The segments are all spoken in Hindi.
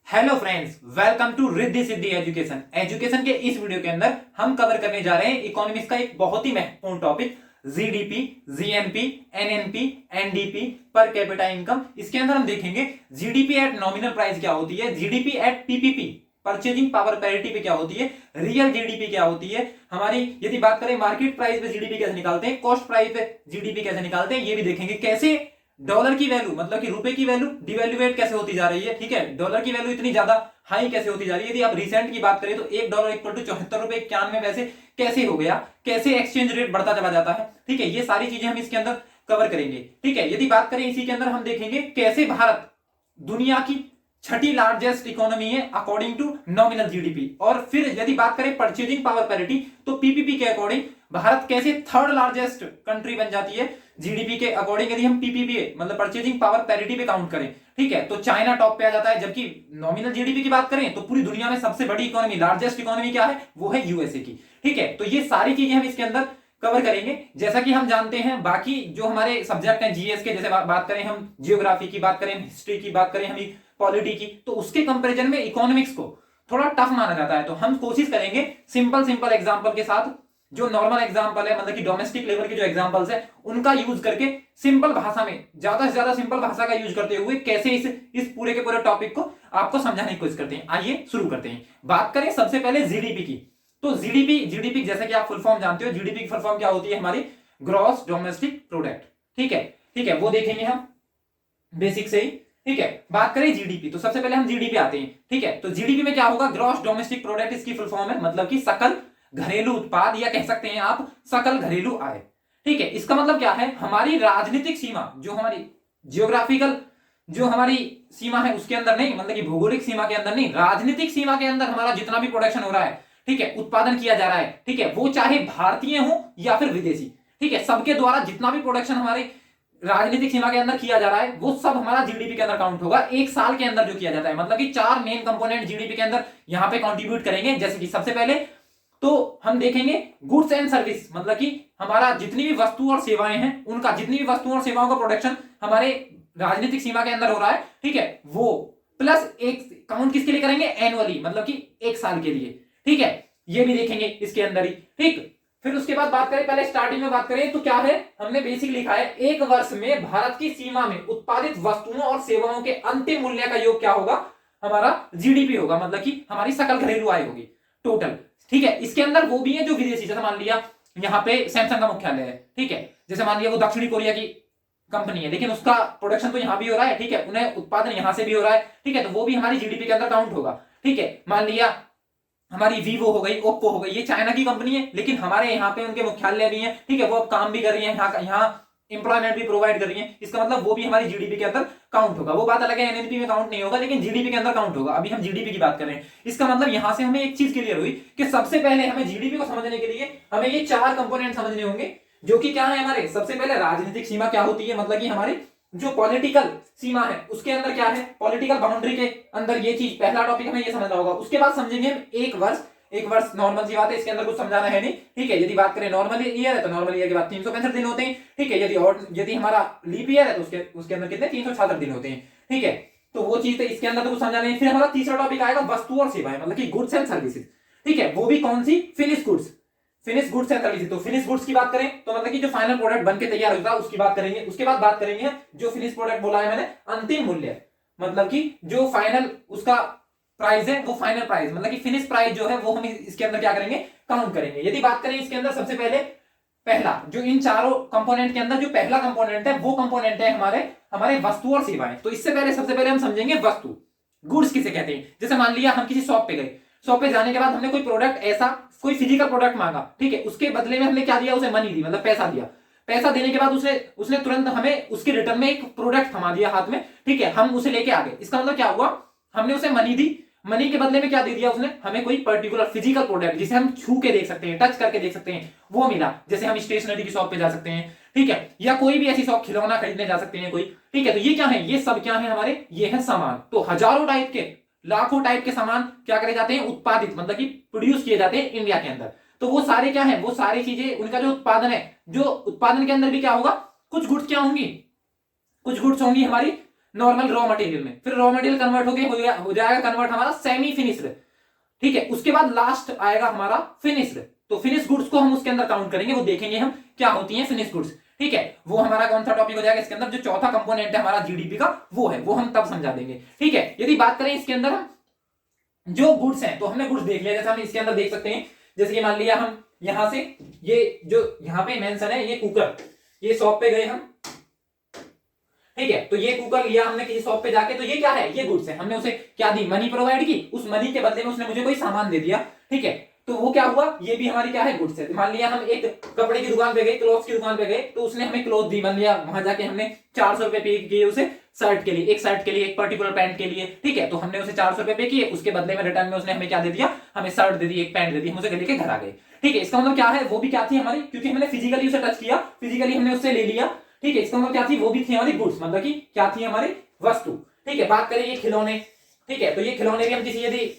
Hello friends, welcome to Riddhi Siddhi education. Education के इस वीडियो के अंदर हम कवर करने जा रहे हैं इकोनॉमिक्स का एक बहुत ही महत्वपूर्ण topic GDP, GNP, NNP, NDP, per capita income. इसके अंदर हम देखेंगे जीडीपी एट नॉमिनल प्राइस क्या होती है, GDP at PPP purchasing power parity पे क्या होती है, रियल जीडीपी क्या होती है, हमारी यदि बात करें मार्केट प्राइस पे जीडीपी कैसे निकालते हैं, कॉस्ट प्राइस पे जीडीपी कैसे निकालते हैं, ये भी देखेंगे। कैसे डॉलर की वैल्यू मतलब कि रुपए की वैल्यू डिवैल्यूएट कैसे होती जा रही है, ठीक है, डॉलर की वैल्यू इतनी ज्यादा हाई कैसे होती जा रही है। यदि आप रिसेंट की बात करें तो $1 इक्वल टू 74 रुपए 91 पैसे कैसे हो गया, कैसे एक्सचेंज रेट बढ़ता चला जाता है, ठीक है, ये सारी चीजें हम इसके अंदर कवर करेंगे। ठीक है, यदि बात करें इसी के अंदर हम देखेंगे कैसे भारत दुनिया की छठी लार्जेस्ट इकोनॉमी है अकॉर्डिंग टू नॉमिनल जीडीपी। और फिर यदि बात करें परचेजिंग पावर पैरिटी तो पीपीपी के अकॉर्डिंग भारत कैसे थर्ड लार्जेस्ट कंट्री बन जाती है जीडीपी के अकॉर्डिंग, यदि हम पीपीपी मतलब परचेजिंग पावर पैरिटी पे काउंट करें। ठीक है, तो चाइना टॉप पे आ जाता है, जबकि नॉमिनल जीडीपी की बात करें तो पूरी दुनिया में सबसे बड़ी इकोनॉमी, लार्जेस्ट इकोनॉमी क्या है, वो है यूएसए की। ठीक है, तो ये सारी चीजें हम इसके अंदर कवर करेंगे। जैसा कि हम जानते हैं बाकी जो हमारे सब्जेक्ट हैं जीएस के, जैसे बात करें हम जियोग्राफी की, बात करें हिस्ट्री की, बात करें हम पॉलिटी की, तो उसके कंपैरिजन में इकोनॉमिक्स को थोड़ा टफ माना जाता है। तो हम कोशिश करेंगे सिंपल एग्जांपल के साथ, जो नॉर्मल एग्जांपल है मतलब कि डोमेस्टिक लेवल के जो एग्जांपल्स है उनका यूज करके सिंपल भाषा में, ज्यादा से ज्यादा सिंपल भाषा का यूज करते हुए कैसे इस पूरे के पूरे टॉपिक को आपको समझाने की कोशिश करते हैं। आइए शुरू करते हैं। बात करें सबसे पहले जीडीपी की, तो जीडीपी जैसे कि आप फुल फॉर्म जानते हो, जीडीपी की फुल फॉर्म क्या होती है, हमारी ग्रॉस डोमेस्टिक प्रोडक्ट। ठीक है, वो देखेंगे हम बेसिक से ही। ठीक है, बात करें जीडीपी तो सबसे पहले हम जीडीपी आते हैं। ठीक है, तो जीडीपी में क्या होगा, ग्रॉस डोमेस्टिक प्रोडक्ट इसकी फुल फॉर्म है, मतलब कि सकल घरेलू उत्पाद, या कह सकते हैं आप सकल घरेलू आय। ठीक है, इसका मतलब क्या है, हमारी राजनीतिक सीमा, जो हमारी जियोग्राफिकल जो हमारी सीमा है उसके अंदर नहीं, मतलब कि भौगोलिक सीमा के अंदर नहीं, राजनीतिक सीमा के अंदर हमारा जितना भी प्रोडक्शन हो रहा है, ठीक है, उत्पादन किया जा रहा है, ठीक है, वो चाहे भारतीय हो या फिर विदेशी, ठीक है, सबके द्वारा जितना भी प्रोडक्शन हमारे राजनीतिक सीमा के अंदर किया जा रहा है वो सब हमारा जीडीपी के अंदर काउंट होगा एक साल के अंदर जो किया जाता है। मतलब कि 4 मेन कंपोनेंट जीडीपी के अंदर यहां पे कंट्रीब्यूट करेंगे। जैसे कि सबसे पहले तो हम देखेंगे गुड्स एंड सर्विस, मतलब कि हमारा जितनी भी वस्तु और सेवाएं हैं उनका, जितनी भी वस्तुओं और सेवाओं का प्रोडक्शन हमारे राजनीतिक सीमा के अंदर हो रहा है, ठीक है, वो प्लस एक काउंट किसके लिए करेंगे, एनुअली, मतलब कि एक साल के लिए। ठीक है, ये भी देखेंगे इसके अंदर ही। ठीक, फिर उसके बाद बात करें, पहले स्टार्टिंग में बात करें तो क्या है, हमने बेसिक लिखा है एक वर्ष में भारत की सीमा में उत्पादित वस्तुओं और सेवाओं के अंतिम मूल्य का योग क्या होगा, हमारा जीडीपी होगा, मतलब कि हमारी सकल घरेलू आय होगी टोटल। ठीक है, इसके अंदर वो भी है जो विदेशी, जैसे मान लिया यहाँ पे सैमसंग का मुख्यालय है, ठीक है, जैसे मान लिया वो दक्षिणी कोरिया की कंपनी है, लेकिन उसका प्रोडक्शन तो यहाँ भी हो रहा है, ठीक है, उन्हें उत्पादन यहाँ से भी हो रहा है, ठीक है, तो वो भी हमारी जीडीपी के अंदर काउंट होगा। ठीक है, मान लिया हमारी वीवो हो गई, ओप्पो हो गई, ये चाइना की कंपनी है, लेकिन हमारे यहाँ पे उनके मुख्यालय भी हैं, ठीक है, वो अब काम भी कर रही है, यहाँ इंप्लॉयमेंट भी प्रोवाइड कर रही है, इसका मतलब वो भी हमारी जीडीपी के अंदर काउंट होगा। वो बात अलग है, एनएनपी में काउंट नहीं होगा, लेकिन जीडीपी के अंदर काउंट होगा। अभी हम जीडीपी की बात कर रहे हैं। इसका मतलब यहां से हमें एक चीज क्लियर हुई कि सबसे पहले हमें जीडीपी को समझने के लिए हमें ये 4 कंपोनेंट समझने होंगे, जो कि क्या है हमारे, सबसे पहले राजनीतिक सीमा क्या होती है, मतलब कि हमारी जो पॉलिटिकल सीमा है उसके अंदर क्या है, पॉलिटिकल बाउंड्री के अंदर ये चीज, पहला टॉपिक हमें ये समझना होगा। उसके बाद समझेंगे हम एक वर्ष नॉर्मल सी बात है, इसके अंदर कुछ समझाना है नहीं। ठीक है, यदि बात करें नॉर्मल ईयर है तो नॉर्मल ईयर के बाद 365 दिन होते हैं। ठीक है, यदि हमारा लीप ईयर है तो उसके अंदर कितने 366 दिन होते हैं। ठीक है, तो वो चीज तो इसके अंदर तो कुछ समझाना है। फिर हमारा तीसरा टॉपिक आएगा वस्तु और सेवाएं, मतलब कि गुड्स एंड सर्विसेज। ठीक है, वो भी कौन सी, फिनिश गुड्स एंड सर्विसेज। तो फिनिश गुड्स की बात करें तो मतलब कि जो फाइनल प्रोडक्ट बन के तैयार होता है उसकी बात करेंगे। उसके बाद बात करेंगे जो फिनिश प्रोडक्ट बोला है मैंने, अंतिम मूल्य, मतलब कि जो फाइनल उसका प्राइस है, वो फाइनल प्राइस, मतलब कि फिनिश प्राइस जो है वो हम इसके अंदर क्या करेंगे, काउंट करेंगे। यदि बात करें इसके अंदर सबसे पहले पहला जो इन चारों कंपोनेंट के अंदर जो पहला कंपोनेंट है वो कंपोनेंट है हमारे वस्तु और सेवाएं। तो इससे पहले सबसे पहले हम समझेंगे वस्तु, गुड्स किसे कहते हैं। जैसे मान लिया हम किसी शॉप पे गए, शॉप पे जाने के बाद हमने कोई प्रोडक्ट, ऐसा कोई फिजिकल प्रोडक्ट मांगा, ठीक है, उसके बदले में हमने क्या दिया, उसे मनी दी, मतलब पैसा दिया। पैसा देने के बाद उसने तुरंत हमें उसके रिटर्न में एक प्रोडक्ट थमा दिया हाथ में, ठीक है, हम उसे लेके आ गए। इसका मतलब क्या हुआ, हमने उसे मनी दी, मनी के बदले में क्या दे दिया उसने, हमें कोई पर्टिकुलर फिजिकल प्रोडक्ट जिसे हम छू के देख सकते हैं, टच करके देख सकते हैं, वो मिला। जैसे हम स्टेशनरी की शॉप पे जा सकते हैं, ठीक है, या कोई भी ऐसी शॉप, खिलौना खरीदने जा सकते हैं कोई, ठीक है, तो ये क्या है, ये सब क्या है हमारे, ये है सामान। तो हजारों टाइप के, लाखों टाइप के सामान क्या करे जाते हैं, उत्पादित, मतलब कि प्रोड्यूस किए जाते हैं इंडिया के अंदर। तो वो सारे क्या है, वो सारी चीजें, उनका जो उत्पादन है, जो उत्पादन के अंदर भी क्या होगा, कुछ गुड्स क्या होंगी, कुछ गुड्स होंगी हमारी नॉर्मल रॉ मटेरियल में, फिर रॉ मटेरियल कन्वर्ट हो जाएगा कन्वर्ट हमारा सेमी फिनिश्ड, ठीक है। उसके बाद लास्ट आएगा हमारा फिनिश्ड, तो फिनिश गुड्स को हम उसके अंदर काउंट करेंगे, वो देखेंगे हम क्या होती है फिनिश गुड्स, ठीक है। वो हमारा कौन सा टॉपिक हो जाएगा इसके अंदर, जो चौथा कंपोनेंट है हमारा जीडीपी का वो है, वो हम तब समझा देंगे, ठीक है। यदि बात करें इसके अंदर हम जो गुड्स हैं, तो हमने गुड्स देख लिया, जैसे हम इसके अंदर देख सकते हैं, जैसे कि मान लिया हम यहां से ये जो यहां पे मेंशन है ये कुकर, ये शॉप पे गए हम, ठीक है, तो ये कुकर लिया हमने किसी शॉप पे जाके, तो ये क्या है, ये गुड्स है, हमने उसे क्या दी, मनी प्रोवाइड की, उस मनी के बदले में उसने मुझे कोई सामान दे दिया, ठीक है, तो वो क्या हुआ, ये भी हमारी क्या है, गुड्स है। मान लिया हम एक कपड़े की दुकान पे गए, क्लॉथ्स की दुकान पे गए, तो उसने हमें क्लॉथ दी, मान लिया वहां जाके हमने 400 रुपए पे किए उसे शर्ट के लिए, एक शर्ट के लिए, एक पर्टिकुलर पैंट के लिए, ठीक है, तो हमने उसे 400 रुपए पे किए, उसके बदले में रिटर्न में उसने हमें क्या दे दिया, हमें शर्ट दे दी, एक पैंट दे दी, हम उसे लेके घर आ गए, ठीक है। इसका मतलब क्या है, वो भी क्या थी हमारी, क्योंकि हमने फिजिकली उसे टच किया, फिजिकली हमने उससे ले लिया, ठीक है, इसका मतलब क्या थी, वो भी थी हमारी गुड्स, मतलब कि क्या थी हमारी वस्तु, ठीक है। बात करें ये खिलौने, ठीक है, तो ये खिलौने भी हम किसी यदि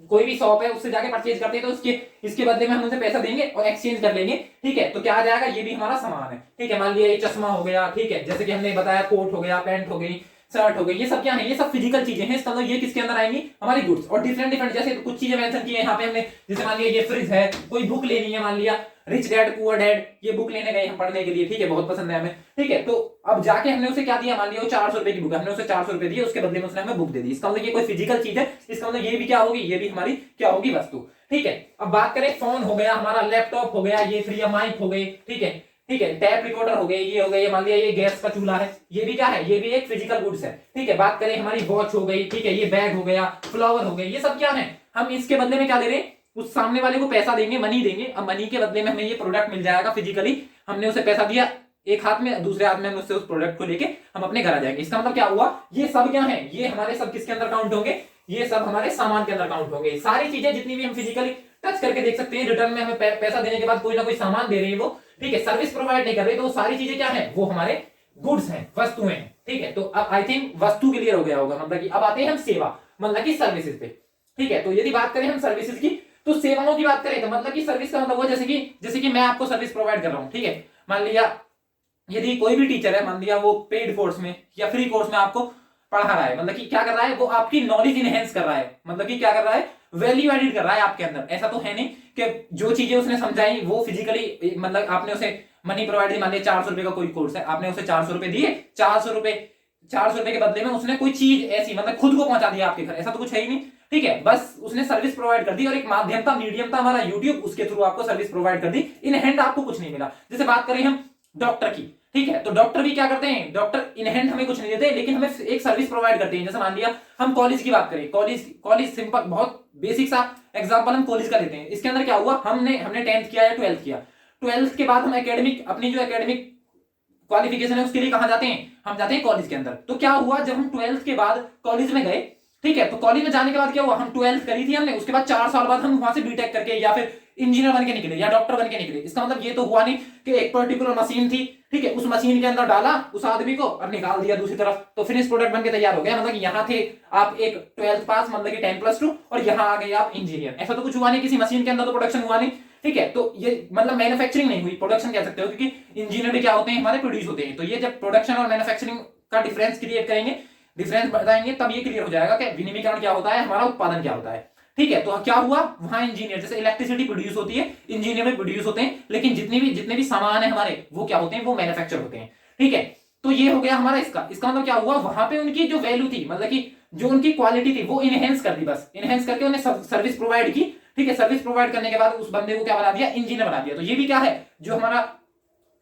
कोई भी शॉप है उससे जाके परचेज करते हैं, तो उसके इसके बदले में हम उनसे पैसा देंगे और एक्सचेंज कर लेंगे, ठीक है, तो क्या आ जाएगा, ये भी हमारा सामान है, ठीक है। मान लिया ये चश्मा हो गया, ठीक है, जैसे कि हमने बताया कोट हो गया, पैंट हो गई, शर्ट हो गई, ये सब क्या है, ये सब फिजिकल चीजें हैं, इसका मतलब ये किसके अंदर आएंगी, हमारी गुड्स। और डिफरेंट डिफरेंट जैसे कुछ चीजें मेंशन की है यहाँ पे हमने, जैसे मान लिया ये फ्रिज है, कोई बुक लेनी है, मान लिया रिच डैड पुअर डैड, ये बुक लेने गए हम पढ़ने के लिए, ठीक है, बहुत पसंद है हमें, ठीक है, तो अब जाके हमने उसे क्या दिया, मान लिया वो 400 रुपए की बुक है, हमने उसे 400 रुपए दिए, उसके बदले में उसने हमें बुक दे दी, इसका मतलब ये कोई फिजिकल चीज है, इसका मतलब ये भी क्या होगी, ये भी हमारी क्या होगी, वस्तु, ठीक है। अब बात करें फोन हो गया हमारा, लैपटॉप हो गया, ये फ्री माइक हो गई, ठीक है, ठीक है, टैप रिकॉर्डर हो गए, ये हो गए, ये मान लिया ये गैस का चूल्हा है, ये भी क्या है, ये भी एक फिजिकल गुड्स है, ठीक है। बात करें हमारी वॉच हो गई, ठीक है, ये बैग हो गया, फ्लावर हो गए, ये सब क्या है, हम इसके बदले में क्या ले रहे हैं, उस सामने वाले को पैसा देंगे, मनी देंगे, अब मनी के बदले में हमें ये प्रोडक्ट मिल जाएगा फिजिकली, हमने उसे पैसा दिया एक हाथ में, दूसरे हाथ में हम उससे उस प्रोडक्ट को लेके हम अपने घर आ जाएंगे। इसका मतलब क्या हुआ, ये सब क्या है, ये हमारे सब किसके अंदर काउंट होंगे, ये सब हमारे सामान के अंदर काउंट होंगे। सारी चीजें जितनी भी हम फिजिकली टच करके देख सकते हैं, रिटर्न में हमें पैसा देने के बाद कोई ना कोई सामान दे रही है वो, ठीक है, सर्विस प्रोवाइड नहीं कर रही, तो सारी चीजें क्या है, वो हमारे गुड्स हैं, वस्तुएं हैं, ठीक है। तो अब आई थिंक वस्तु क्लियर हो गया होगा, मतलब कि अब आते हैं हम सेवा, मतलब कि सर्विसेज पे, ठीक है। तो यदि बात करें हम सर्विसेज की, तो सेवाओं की बात करें तो मतलब कि सर्विस का मतलब वो, जैसे कि मैं आपको सर्विस प्रोवाइड कर रहा हूं, ठीक है, मान लिया यदि कोई भी टीचर है, मान लिया वो पेड कोर्स में या फ्री कोर्स में आपको पढ़ा रहा है, मतलब कि क्या कर रहा है, वो आपकी नॉलेज इनहेंस कर रहा है, मतलब कि क्या कर रहा है, वैल्यू एडिड कर रहा है आपके अंदर। ऐसा तो है नहीं कि जो चीजें उसने समझाई वो फिजिकली, मतलब आपने उसे मनी प्रोवाइड दी, मान लिया 400 रुपए का कोई कोर्स है, आपने उसे 400 रुपए दिए, 400 रुपए के बदले में उसने कोई चीज ऐसी मतलब खुद को पहुंचा दिया आपके घर, ऐसा तो कुछ है ही नहीं, ठीक है, बस उसने सर्विस प्रोवाइड कर दी, और एक माध्यम था, मीडियम था हमारा यूट्यूब, उसके थ्रू आपको सर्विस प्रोवाइड कर दी, इन हैंड आपको कुछ नहीं मिला। जैसे बात करें हम डॉक्टर की, ठीक है, तो डॉक्टर भी क्या करते हैं, डॉक्टर इन हैंड हमें कुछ नहीं देते, लेकिन हमें एक सर्विस प्रोवाइड करते हैं। जैसे मान लिया हम कॉलेज की बात करें, कॉलेज सिंपल बहुत बेसिक सा एग्जांपल हम कॉलेज का लेते हैं। इसके अंदर क्या हुआ, हमने 10th किया या 12th किया, 12th के बाद हम एकेडमिक, अपनी जो एकेडमिक क्वालिफिकेशन है उसके लिए कहां जाते हैं, हम जाते हैं कॉलेज के अंदर। तो क्या हुआ, जब हम 12th के बाद कॉलेज में गए, ठीक है, तो कॉलेज में जाने के बाद क्या हुआ, हम 12th करी थी हमने, उसके बाद 4 साल बाद हम वहां से बीटेक करके या फिर इंजीनियर बन के निकले या डॉक्टर बन के निकले। इसका मतलब ये तो हुआ नहीं कि एक पर्टिकुलर मशीन थी, ठीक है, उस मशीन के अंदर डाला उस आदमी को और निकाल दिया दूसरी तरफ, तो फिनिश प्रोडक्ट बन के तैयार हो गया। मतलब यहाँ थे आप एक 12th पास, मतलब कि 10+2, और यहाँ आ गए आप इंजीनियर। ऐसा तो कुछ हुआ नहीं, किसी मशीन के अंदर तो प्रोडक्शन हुआ नहीं, ठीक है, तो ये मतलब मैन्युफैक्चरिंग नहीं हुई, प्रोडक्शन कह सकते हो, क्योंकि इंजीनियर भी क्या होते हैं, हमारे प्रोड्यूस होते हैं। तो ये जब प्रोडक्शन और मैन्युफैक्चरिंग का डिफरेंस क्रिएट करेंगे, डिफरेंस बताएंगे, तब ये क्लियर हो जाएगा कि विनिर्माण क्या होता है, हमारा उत्पादन क्या होता है, ठीक है। तो क्या हुआ, वहां इंजीनियर, जैसे इलेक्ट्रिसिटी प्रोड्यूस होती है, इंजीनियर में प्रोड्यूस होते हैं, लेकिन जितने भी सामान है हमारे, वो क्या होते हैं, वो मैन्युफैक्चर होते हैं, ठीक है। तो ये हो गया हमारा इसका मतलब क्या हुआ, वहां पे उनकी जो वैल्यू थी, मतलब कि जो उनकी क्वालिटी थी, वो इनहेंस कर दी, बस इनहेंस करके उन्हें सर्विस प्रोवाइड की, ठीक है। सर्विस प्रोवाइड करने के बाद उस बंदे को क्या बना दिया, इंजीनियर बना दिया। तो ये भी क्या है, जो हमारा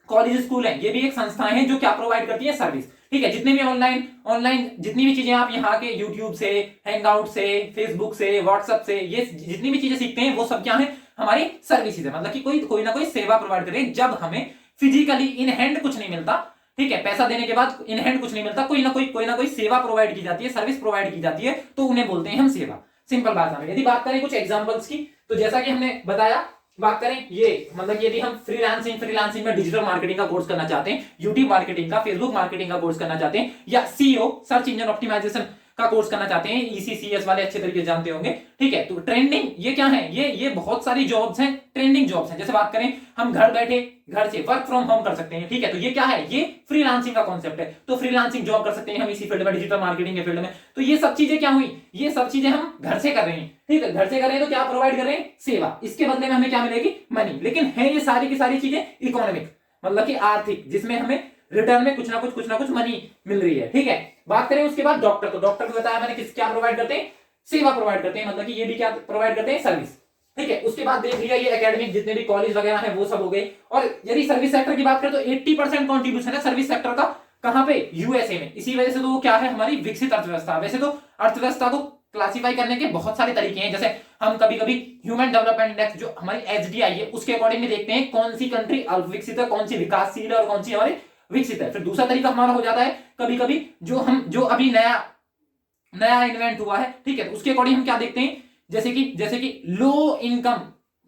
कॉलेज स्कूल है, ये भी एक संस्थाएं हैं जो क्या प्रोवाइड करती है, सर्विस, ठीक है। जितने भी ऑनलाइन जितनी भी चीजें आप यहाँ के यूट्यूब से, हैंगआउट से, फेसबुक से, व्हाट्सएप से, ये जितनी भी चीजें सीखते हैं, वो सब क्या है, हमारी सर्विसेज है। मतलब कि कोई ना कोई सेवा प्रोवाइड करें। जब हमें फिजिकली इन हैंड कुछ नहीं मिलता, ठीक है, पैसा देने के बाद इन हैंड कुछ नहीं मिलता, कोई ना कोई सेवा प्रोवाइड की जाती है, सर्विस प्रोवाइड की जाती है, तो उन्हें बोलते हैं हम सेवा, सिंपल बात है। यदि बात करें कुछ एग्जांपल्स की, तो जैसा कि हमने बताया, बात करें ये, मतलब यदि हम फ्रीलांसिंग में डिजिटल मार्केटिंग का कोर्स करना चाहते हैं, यूट्यूब मार्केटिंग का, फेसबुक मार्केटिंग का कोर्स करना चाहते हैं, या सीईओ सर्च इंजन ऑप्टिमाइजेशन का कोर्स करना चाहते हैं, ECCS वाले अच्छे तरीके से जानते होंगे, ठीक है। तो ट्रेंडिंग ये क्या है, ये बहुत सारी जॉब्स हैं, ट्रेंडिंग जॉब्स हैं। जैसे बात करें हम घर बैठे घर से वर्क फ्रॉम होम कर सकते हैं, ठीक है। तो ये क्या है, ये फ्रीलांसिंग का कॉन्सेप्ट है। तो फ्रीलांसिंग जॉब कर सकते हैं हम इसी फील्ड में, डिजिटल मार्केटिंग के फील्ड में। तो ये सब चीजें क्या हुई, ये सब चीजें हम घर से कर रहे हैं, ठीक है। घर से कर रहे हैं तो क्या प्रोवाइड कर रहे हैं, सेवा। इसके बदले में हमें क्या मिलेगी, मनी। लेकिन है ये सारी की सारी चीजें इकोनॉमिक, मतलब कि आर्थिक, जिसमें हमें रिटर्न में कुछ ना कुछ मनी मिल रही है, ठीक है। बात करें उसके बाद डॉक्टर, तो डॉक्टर को बताया मैंने किस क्या प्रोवाइड करते हैं, सेवा प्रोवाइड करते हैं, मतलब कि ये भी क्या प्रोवाइड करते हैं, सर्विस, ठीक है। उसके बाद देख लिया ये एकेडमिक जितने भी कॉलेज वगैरह है वो सब हो गए। और यदि सर्विस सेक्टर की बात करें तो 80% कॉन्ट्रीब्यूशन है सर्विस सेक्टर का, कहां पे, यूएसए में। इसी वजह से तो वो क्या है, हमारी विकसित अर्थव्यवस्था। वैसे तो अर्थव्यवस्था को क्लासिफाई करने के बहुत सारे तरीके हैं, जैसे हम कभी कभी ह्यूमन डेवलपमेंट इंडेक्स जो हमारी HDI है उसके अकॉर्डिंग देखते हैं कौन सी कंट्री अल्पविकसित है, कौन सी विकासशील है और कौन सी हमारी विकसित है। फिर दूसरा तरीका हमारा हो जाता है कभी कभी जो अभी नया इन्वेंट हुआ है, ठीक है। तो उसके अकॉर्डिंग हम क्या देखते हैं, जैसे कि लो इनकम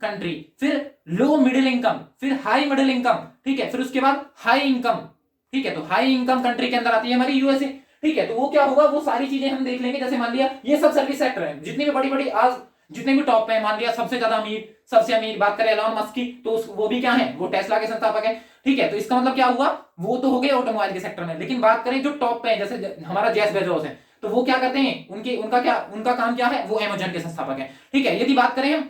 कंट्री, फिर लो मिडिल इनकम, फिर हाई मिडिल इनकम, ठीक है। फिर उसके बाद हाई इनकम, ठीक है। तो हाई इनकम कंट्री के अंदर आती है हमारी यूएसए, ठीक है। तो वो क्या होगा, वो सारी चीजें हम देख लेंगे। जैसे मान लिया ये सब सर्विस सेक्टर है, जितनी भी बड़ी आज जितने भी टॉप पे, मान लिया सबसे ज्यादा अमीर, सबसे अमीर बात करें एलॉन मस्क की, तो वो भी क्या है, वो टेस्ला के संस्थापक है, ठीक है। तो इसका मतलब क्या हुआ, वो तो हो गए ऑटोमोबाइल के सेक्टर में। लेकिन बात करें जो टॉप पे है, जैसे हमारा जेफ बेजोस है, तो वो क्या करते हैं, उनका काम क्या है, वो अमेजन के संस्थापक है, ठीक है। यदि बात करें हम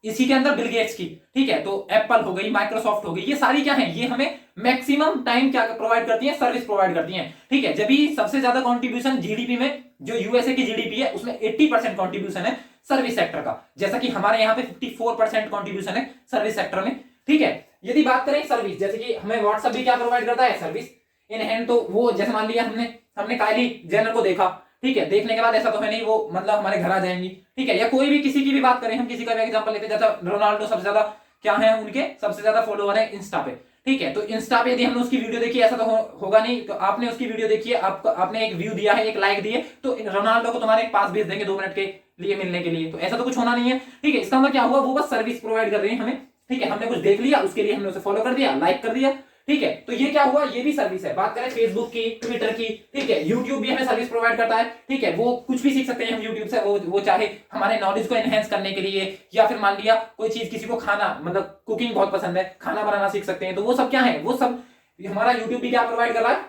इसी के अंदर बिल गेट्स की, ठीक है, तो एप्पल हो गई, माइक्रोसॉफ्ट हो गई, ये सारी क्या है, ये हमें मैक्सिमम टाइम क्या प्रोवाइड करती है, सर्विस प्रोवाइड करती हैं, ठीक है। जब भी सबसे ज्यादा कंट्रीब्यूशन जीडीपी में, जो यूएसए की जीडीपी है उसमें 80% कंट्रीब्यूशन है सर्विस सेक्टर का, जैसा कि हमारे यहाँ पे 54% कंट्रीब्यूशन है सर्विस सेक्टर में, ठीक है। यदि बात करें सर्विस, जैसे कि हमें व्हाट्सएप भी क्या प्रोवाइड करता है, सर्विस इन हैंड। तो वो जैसे मान लिया हमने काइली जेनर को देखा, ठीक है, देखने के बाद ऐसा तो है नहीं वो मतलब हमारे घर आ जाएंगी, ठीक है। या कोई भी किसी की भी बात करें, हम किसी का भी एग्जांपल लेते हैं, जैसा रोनाल्डो सबसे ज्यादा क्या है, उनके सबसे ज्यादा फॉलोअर है इंस्टा पे, ठीक है। तो इंस्टा पे यदि हमने उसकी वीडियो देखी, ऐसा तो होगा नहीं, तो आपने उसकी वीडियो देखी है, आपने एक व्यू दिया है, एक लाइक दिए, तो रोनाल्डो को तुम्हारे पास भेज देंगे 2 मिनट के लिए मिलने के लिए। तो ऐसा तो कुछ होना नहीं है, ठीक है। इसका मतलब क्या हुआ, वो बस सर्विस प्रोवाइड कर रहे हैं हमें, ठीक है। हमने कुछ देख लिया, उसके लिए हमने उसे फॉलो कर दिया, लाइक कर दिया, ठीक है। तो ये क्या हुआ, ये भी सर्विस है। बात करें फेसबुक की, ट्विटर की, ठीक है, यूट्यूब भी हमें सर्विस प्रोवाइड करता है, ठीक है। वो कुछ भी सीख सकते हैं हम यूट्यूब से, वो चाहे हमारे नॉलेज को एनहेंस करने के लिए, या फिर मान लिया कोई चीज, किसी को खाना मतलब कुकिंग बहुत पसंद है, खाना बनाना सीख सकते हैं, तो वो सब क्या है, वो सब हमारा यूट्यूब भी क्या प्रोवाइड कर रहा है,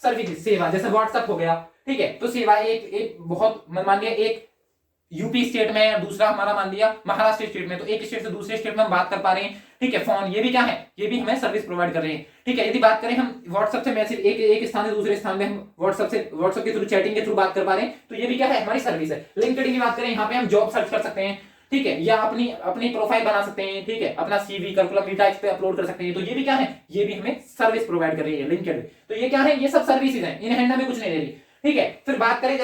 सर्विस, सेवा। जैसे व्हाट्सएप हो गया, ठीक है। तो सेवा एक बहुत मान लिया एक यूपी स्टेट में, दूसरा हमारा मान लिया महाराष्ट्र स्टेट में, तो एक स्टेट से दूसरे स्टेट में हम बात कर पा रहे हैं, ठीक है। फोन ये भी क्या है, ये भी हमें सर्विस प्रोवाइड कर रहे हैं, ठीक है। यदि बात करें हम व्हाट्सएप से मैसेज एक स्थान से दूसरे स्थान में हम व्हाट्सएप के थ्रू, चैटिंग के थ्रू बात कर पा रहे हैं, तो ये भी क्या है, हमारी सर्विस है। लिंक्डइन की बात करें, यहाँ पे हम जॉब सर्च कर सकते हैं, ठीक है, या अपनी प्रोफाइल बना सकते हैं, ठीक है, अपना सीवी करिकुलम डेटा इस पे अपलोड कर सकते हैं, तो ये भी क्या है, ये भी हमें सर्विस प्रोवाइड कर रही है लिंक्डइन। तो ये क्या है, ये सब सर्विसेज हैं, इन हैंड हमें कुछ नहीं दे रही, ठीक है। फिर बात करें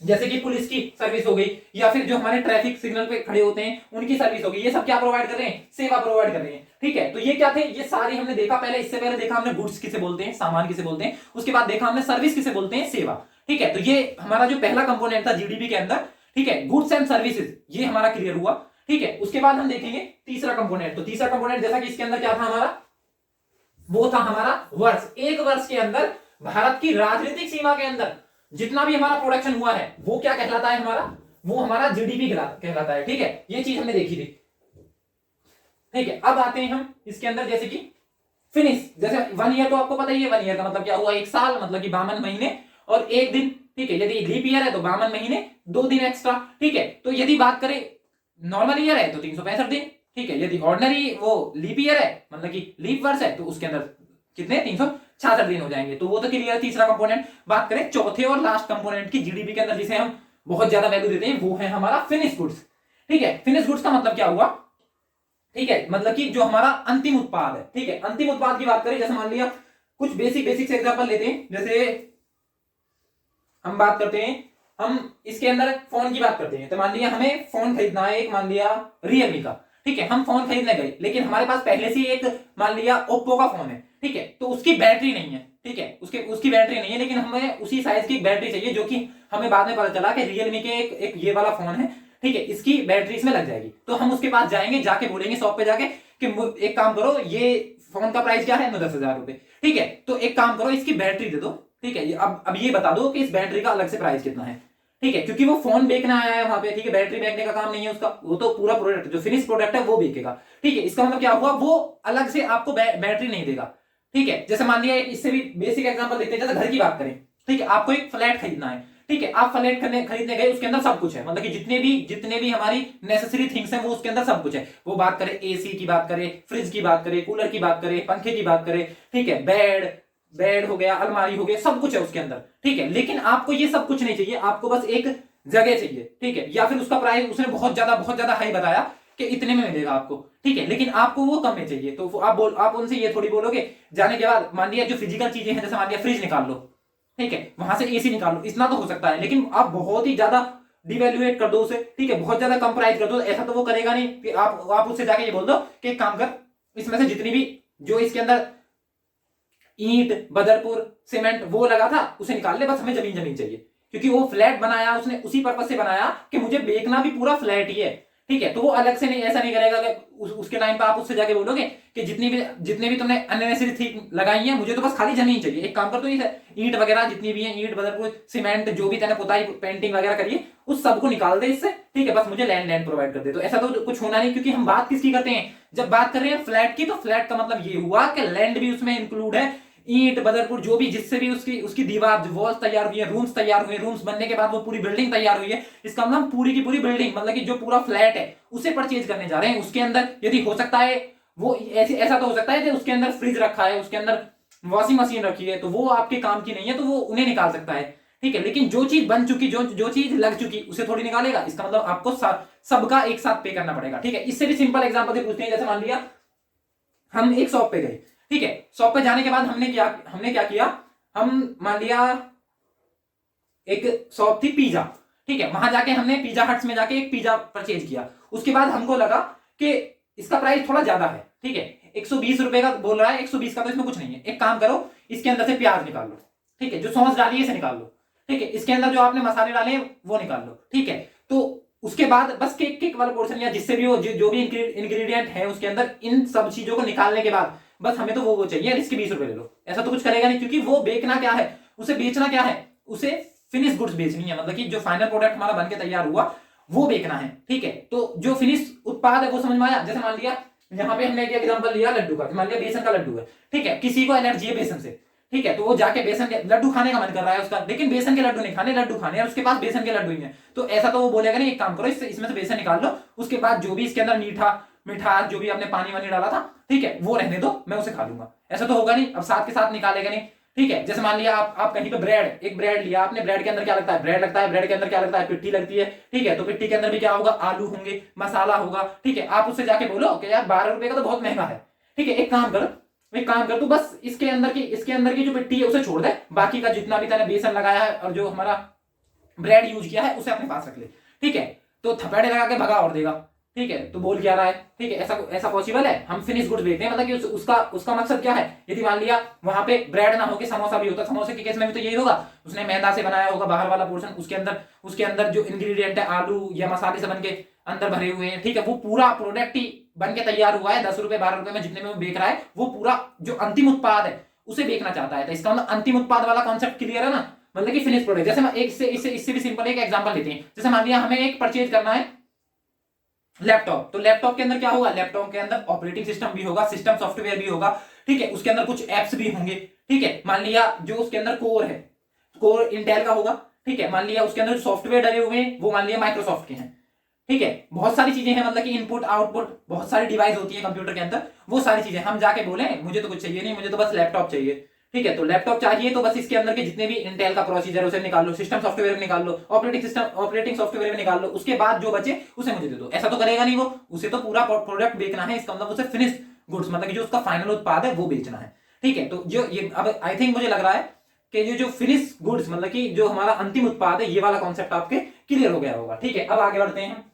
जैसे कि पुलिस की सर्विस हो गई, या फिर जो हमारे ट्रैफिक सिग्नल पे खड़े होते हैं उनकी सर्विस हो गई, ये सब क्या प्रोवाइड कर रहे हैं, सेवा प्रोवाइड कर रहे हैं, ठीक है। तो ये क्या थे, ये सारी हमने देखा पहले, इससे पहले देखा हमने गुड्स किसे बोलते हैं, सामान किसे बोलते हैं, उसके बाद देखा हमने सर्विस किसे बोलते हैं, सेवा, ठीक है। तो ये हमारा जो पहला कंपोनेंट था जीडीपी के अंदर, ठीक है, गुड्स एंड सर्विसेज, ये हमारा क्लियर हुआ, ठीक है। उसके बाद हम देखेंगे तीसरा कंपोनेंट। तो तीसरा कंपोनेंट जैसा कि इसके अंदर क्या था हमारा, वो था हमारा वर्ष। एक वर्ष के अंदर भारत की राजनीतिक सीमा के अंदर जितना भी हमारा प्रोडक्शन हुआ है वो क्या कहलाता है, वो हमारा जीडीपी कहलाता है, ठीक है। ये चीज हमने देखी थी, ठीक है। अब आते हैं हम इसके अंदर, जैसे कि फिनिश, जैसे 1 ईयर तो आपको पता ही है, 1 ईयर का मतलब क्या हुआ, 1 साल मतलब कि 52 महीने और 1 दिन, ठीक है। यदि लीप ईयर है तो 52 महीने 2 दिन एक्स्ट्रा, ठीक है। तो यदि बात करें नॉर्मल ईयर है तो 365 दिन, ठीक है। यदि ऑर्डिनरी वो लीप ईयर है मतलब कि लीप वर्ष है तो उसके अंदर कितने 366 दिन हो जाएंगे। तो वो तो क्लियर, तीसरा कंपोनेंट। बात करें चौथे और लास्ट कंपोनेंट की जीडीपी के अंदर, जिसे हम बहुत ज्यादा वैल्यू देते हैं, वो है हमारा फिनिश गुड्स, ठीक है। फिनिश गुड्स का मतलब क्या हुआ, ठीक है, मतलब कि जो हमारा अंतिम उत्पाद है, ठीक है। अंतिम उत्पाद की बात करें, जैसे मान लिया कुछ बेसिक से एग्जांपल लेते हैं, जैसे हम बात करते हैं, हम इसके अंदर फोन की बात करते हैं, तो मान लिया हमें फोन खरीदना है, एक मान लिया रियलमी का, ठीक है। हम फोन खरीदने गए, लेकिन हमारे पास पहले से एक मान लिया ओप्पो का फोन है, ठीक है। तो उसकी बैटरी नहीं है, ठीक है, उसकी बैटरी नहीं है, लेकिन हमें उसी साइज की बैटरी चाहिए, जो कि हमें बाद में पता चला कि रियलमी के एक ये वाला फोन है, ठीक है, इसकी बैटरी इसमें लग जाएगी। तो हम उसके पास जाएंगे, जाके बोलेंगे शॉप पे जाके कि एक काम करो, ये फोन का प्राइस क्या है, 10,000 रुपए, ठीक है। तो एक काम करो, इसकी बैटरी दे दो, ठीक है, अब ये बता दो कि इस बैटरी का अलग से प्राइस कितना है। ठीक है, क्योंकि वो फोन बेचना आया है वहां पे, ठीक है, बैटरी बेचने का काम नहीं है उसका, वो तो पूरा प्रोडक्ट जो फिनिश प्रोडक्ट है वो बेचेगा। ठीक है, इसका मतलब क्या हुआ, वो अलग से आपको बैटरी नहीं देगा। ठीक है, जैसे मान लिया इससे भी बेसिक एग्जांपल देखते हैं, जैसे घर की बात करें। ठीक है, आपको एक फ्लैट खरीदना है। ठीक है, आप फ्लैट खरीदने गए, उसके अंदर सब कुछ है, मतलब कि जितने भी हमारी नेसेसरी थिंग्स हैं वो उसके अंदर सब कुछ है। वो बात करें एसी की, बात करें फ्रिज की, बात करें कूलर की, बात करें पंखे की, बात करें, ठीक है, बेड हो गया, अलमारी हो गया, सब कुछ है उसके अंदर। ठीक है, लेकिन आपको ये सब कुछ नहीं चाहिए, आपको बस एक जगह चाहिए। ठीक है, या फिर उसका प्राइस उसने बहुत ज्यादा हाई बताया कि इतने में मिलेगा आपको। ठीक है, लेकिन आपको वो कम में चाहिए, तो आप उनसे ये थोड़ी बोलोगे जाने के बाद, मान लिया जो फिजिकल चीजें हैं, जैसे मान लिया फ्रिज निकाल लो, ठीक है, वहां से एसी निकाल लो, इतना तो हो सकता है, लेकिन आप बहुत ही ज्यादा डिवेल्युएट कर दो उसे। ठीक है, बहुत ज्यादा कम प्राइस कर दो, ऐसा तो वो करेगा नहीं कि आप उससे जाके ये बोल दो कि एक काम कर, इसमें से जितनी भी जो इसके अंदर ईंट, बदरपुर, सीमेंट वो लगा था उसे निकाल ले, बस हमें जमीन चाहिए। क्योंकि वो फ्लैट बनाया उसने उसी पर्पज से बनाया कि मुझे बेचना भी पूरा फ्लैट ही है। ठीक है, तो वो अलग से नहीं, ऐसा नहीं करेगा कि उसके टाइम पे आप उससे जाके बोलोगे कि जितने भी तुमने अननेसेसरी थिंग लगाई है, मुझे तो बस खाली जमीन चाहिए, एक काम कर, तो ईंट वगैरह जितनी भी है, ईंट, बदरपुर, सीमेंट, जो भी तेने पुताई पेंटिंग वगैरह करिए, उस सबको निकाल दे इससे। ठीक है, बस मुझे लैंड प्रोवाइड कर दे। तो ऐसा तो कुछ होना नहीं, क्योंकि हम बात किसकी करते हैं, जब बात कर रहे हैं फ्लैट की, तो फ्लैट का मतलब ये हुआ कि लैंड भी उसमें इंक्लूड है, ईंट, बदरपुर, जो भी जिससे भी उसकी दीवार, वॉल्स तैयार हुई है, रूम्स तैयार हुए, रूम्स बनने के बाद वो पूरी बिल्डिंग तैयार हुई है, इसका मतलब पूरी की पूरी बिल्डिंग, मतलब कि जो पूरा फ्लैट है उसे परचेज करने जा रहे हैं। उसके अंदर यदि हो सकता है वो ऐसा तो हो सकता है कि उसके अंदर फ्रिज रखा है, उसके अंदर वॉशिंग मशीन रखी है, तो वो आपके काम की नहीं है, तो वो उन्हें निकाल सकता है। ठीक है, लेकिन जो चीज बन चुकी, जो चीज लग चुकी, उसे थोड़ी निकालेगा। इसका मतलब आपको सबका एक साथ पे करना पड़ेगा। ठीक है, इससे भी सिंपल एग्जांपल से पूछते हैं, जैसे मान लिया हम एक शॉप पे गए। ठीक है, शॉप पे जाने के बाद हमने क्या किया, हम मान लिया एक शॉप थी पिज्जा। ठीक है, वहां जाके हमने पिज्जा हट्स में जाके एक पिज्जा परचेज किया। उसके बाद हमको लगा कि इसका प्राइस थोड़ा ज्यादा है। ठीक है, 120 रुपए का बोल रहा है, 120 का तो इसमें कुछ नहीं है। एक काम करो, इसके अंदर से प्याज निकाल लो। ठीक है, जो सॉस डाली है इसे निकाल लो। ठीक है, इसके अंदर जो आपने मसाले डाले हैं वो निकाल लो। ठीक है, तो उसके बाद बस केक वाला पोर्शन, या जिससे भी हो, जो भी इंग्रेडिएंट है उसके अंदर, इन सब चीजों को निकालने के बाद बस हमें तो वो चाहिए, इसके 20 रुपए ले लो। ऐसा तो कुछ करेगा नहीं, क्योंकि वो बेचना क्या है, उसे बेचना क्या है, उसे फिनिश गुड्स बेचनी है, मतलब कि जो फाइनल प्रोडक्ट हमारा बनके तैयार हुआ वो बेचना है। ठीक है, तो जो फिनिश उत्पाद है वो समझ में आया। जैसे मान लिया यहाँ पे हमने एक एग्जांपल लिया लड्डू का, मान लिया बेसन का लड्डू है। ठीक है, किसी को एलर्जी है बेसन से। ठीक है, तो वो जाके बेसन के लड्डू खाने का मन कर रहा है उसका, लेकिन बेसन के लड्डू नहीं खाने, लड्डू खाने, और उसके पास बेसन के लड्डू ही है, तो ऐसा तो वो बोलेगा नहीं, एक काम करो, इसमें से बेसन निकाल लो, उसके बाद जो भी इसके अंदर मिठास जो भी आपने पानी वानी डाला था, ठीक है, वो रहने दो, मैं उसे खा लूंगा। ऐसा तो होगा नहीं, अब साथ के साथ निकालेगा नहीं। ठीक है, जैसे मान लिया आप कहीं पे एक ब्रेड लिया आपने, ब्रेड के अंदर क्या लगता है, ब्रेड लगता है, ब्रेड के अंदर क्या लगता है, पिट्ठी लगती है। ठीक है, तो पिट्ठी के अंदर भी क्या होगा, आलू होंगे, मसाला होगा। ठीक है, आप उससे जाके बोलो कि यार 12 रुपए का तो बहुत महंगा है। ठीक है, एक काम कर, तू बस इसके अंदर की जो पिट्ठी है उसे छोड़ दे, बाकी का जितना भी तूने बेसन लगाया है और जो हमारा ब्रेड यूज किया है उसे अपने पास रख ले। ठीक है, तो थपेड़े लगा के भगा और देगा। ठीक है, तो बोल क्या रहा है, ठीक है, ऐसा पॉसिबल है। हम फिनिश गुड्स बेचते हैं, मतलब कि उसका मकसद क्या है। यदि मान लिया वहां पे ब्रेड ना होके समोसा भी होता, समोसे के केस में भी तो यही होगा, उसने मैदा से बनाया होगा बाहर वाला पोर्शन, उसके अंदर जो इंग्रेडिएंट है आलू या मसाले से बन के अंदर भरे हुए हैं। ठीक है, वो पूरा प्रोडक्ट ही बन के तैयार हुआ है, 10 रुपए 12 रुपए में जितने में वो बेच रहा है, वो पूरा जो अंतिम उत्पाद है उसे बेचना चाहता है। तो इसका मतलब अंतिम उत्पाद वाला कॉन्सेप्ट क्लियर है ना, मतलब कि फिनिश प्रोडक्ट। जैसे मैं इससे भी सिंपल एक एग्जांपल लेते हैं, जैसे मान लिया हमें एक परचेज करना है लैपटॉप, तो लैपटॉप के अंदर क्या होगा, लैपटॉप के अंदर ऑपरेटिंग सिस्टम भी होगा, सिस्टम सॉफ्टवेयर भी होगा। ठीक है, उसके अंदर कुछ एप्स भी होंगे। ठीक है, मान लिया जो उसके अंदर कोर है, कोर इंटेल का होगा। ठीक है, मान लिया उसके अंदर जो सॉफ्टवेयर डले हुए हैं वो मान लिया माइक्रोसॉफ्ट के हैं। ठीक है, बहुत सारी चीजें हैं, मतलब कि इनपुट आउटपुट बहुत सारी डिवाइस होती है कंप्यूटर के अंदर, वो सारी चीजें हम जाके बोले मुझे तो कुछ चाहिए नहीं, मुझे तो बस लैपटॉप चाहिए। ठीक है, तो लैपटॉप चाहिए तो बस इसके अंदर के जितने भी इंटेल का प्रोसीजर उसे निकाल लो, सिस्टम सॉफ्टवेयर निकाल लो, ऑपरेटिंग सॉफ्टवेयर निकाल लो, उसके बाद जो बचे उसे मुझे दे दो। ऐसा तो करेगा नहीं वो, उसे तो पूरा प्रोडक्ट बेचना है, इसका मतलब उसे फिनिश गुड्स, मतलब कि जो उसका फाइनल उत्पाद है वो बेचना है। ठीक है, तो जो ये अब आई थिंक मुझे लग रहा है कि ये जो फिनिश गुड्स, मतलब कि जो हमारा अंतिम उत्पाद है, ये वाला कॉन्सेप्ट आपके क्लियर हो गया होगा। ठीक है, अब आगे बढ़ते हैं,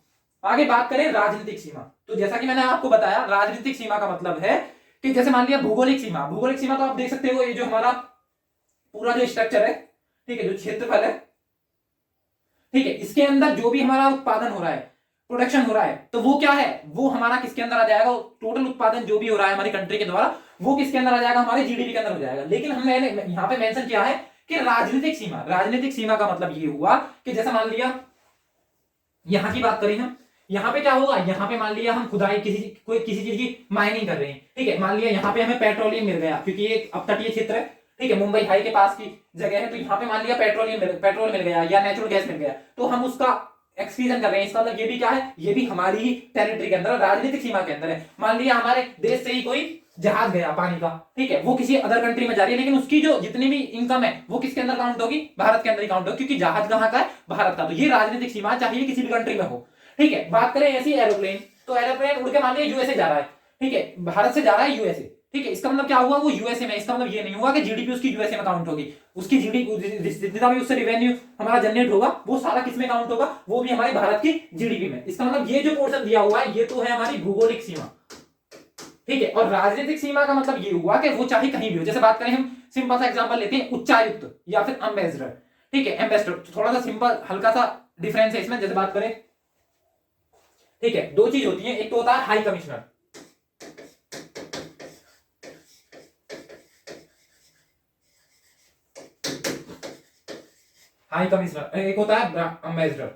आगे बात करें राजनीतिक सीमा। तो जैसा कि मैंने आपको बताया, राजनीतिक सीमा का मतलब है कि जैसे मान लिया भौगोलिक सीमा तो आप देख सकते हो, ये जो हमारा पूरा जो स्ट्रक्चर है, ठीक है, जो क्षेत्रफल है, ठीक है, इसके अंदर जो भी हमारा उत्पादन हो रहा है, प्रोडक्शन हो रहा है, तो वो क्या है, वो हमारा किसके अंदर आ जाएगा, टोटल उत्पादन जो भी हो रहा है हमारी कंट्री के द्वारा, वो किसके अंदर आ जाएगा, हमारे जीडीपी के अंदर हो जाएगा। लेकिन हमने यहां पे मेंशन किया है कि राजनीतिक सीमा का मतलब ये हुआ कि जैसा मान लिया यहां की बात करें हम, यहाँ पे क्या होगा, यहाँ पे मान लिया हम खुदाई किसी चीज की माइनिंग कर रहे हैं, ठीक है, मान लिया यहाँ पे हमें पेट्रोलियम मिल गया क्योंकि ये अब तटीय क्षेत्र है, ठीक है, मुंबई हाई के पास की जगह है, तो यहाँ पे मान लिया पेट्रोल मिल गया या नेचुरल गैस मिल गया, तो हम उसका एक्सक्रीजन कर रहे हैं। इसका मतलब ये भी क्या है, ये भी हमारी ही टेरिटरी के अंदर, राजनीतिक सीमा के अंदर है। मान लिया हमारे देश से ही कोई जहाज गया पानी का, ठीक है, वो किसी अदर कंट्री में जा रही है, लेकिन उसकी जो जितनी भी इनकम है वो किसके अंदर काउंट होगी, भारत के अंदर ही काउंट होगी, क्योंकि जहाज कहाँ का है, भारत का। तो ये राजनीतिक सीमा चाहिए किसी भी कंट्री में हो, ठीक है। बात करें ऐसी एरोप्लेन, तो एरोप्लेन उड़ के मान लिया यूएसए जा रहा है, ठीक है, भारत से जा रहा है यूएसए, ठीक है, इसका मतलब क्या हुआ, वो यूएसए में, इसका मतलब ये नहीं हुआ कि जीडीपी उसकी यूएसए में काउंट होगी, उसकी जीडीपी जितना भी उससे रेवेन्यू हमारा जनरेट होगा वो सारा किस में काउंट होगा, वो भी हमारे भारत की जीडीपी में। इसका मतलब ये जो पोर्शन दिया हुआ है ये तो है हमारी भौगोलिक सीमा, ठीक है। और राजनीतिक सीमा का मतलब ये हुआ कि वो चाहे कहीं भी हो। जैसे बात करें हम सिंपल सा एग्जांपल लेते हैं, उच्चायुक्त या फिर एम्बेसडर, ठीक है, एम्बेसडर थोड़ा सा सिंपल हल्का सा डिफरेंस है इसमें। जैसे बात करें, ठीक है, दो चीज होती है, एक तो होता है हाई कमिश्नर, एक होता है अम्बेसडर,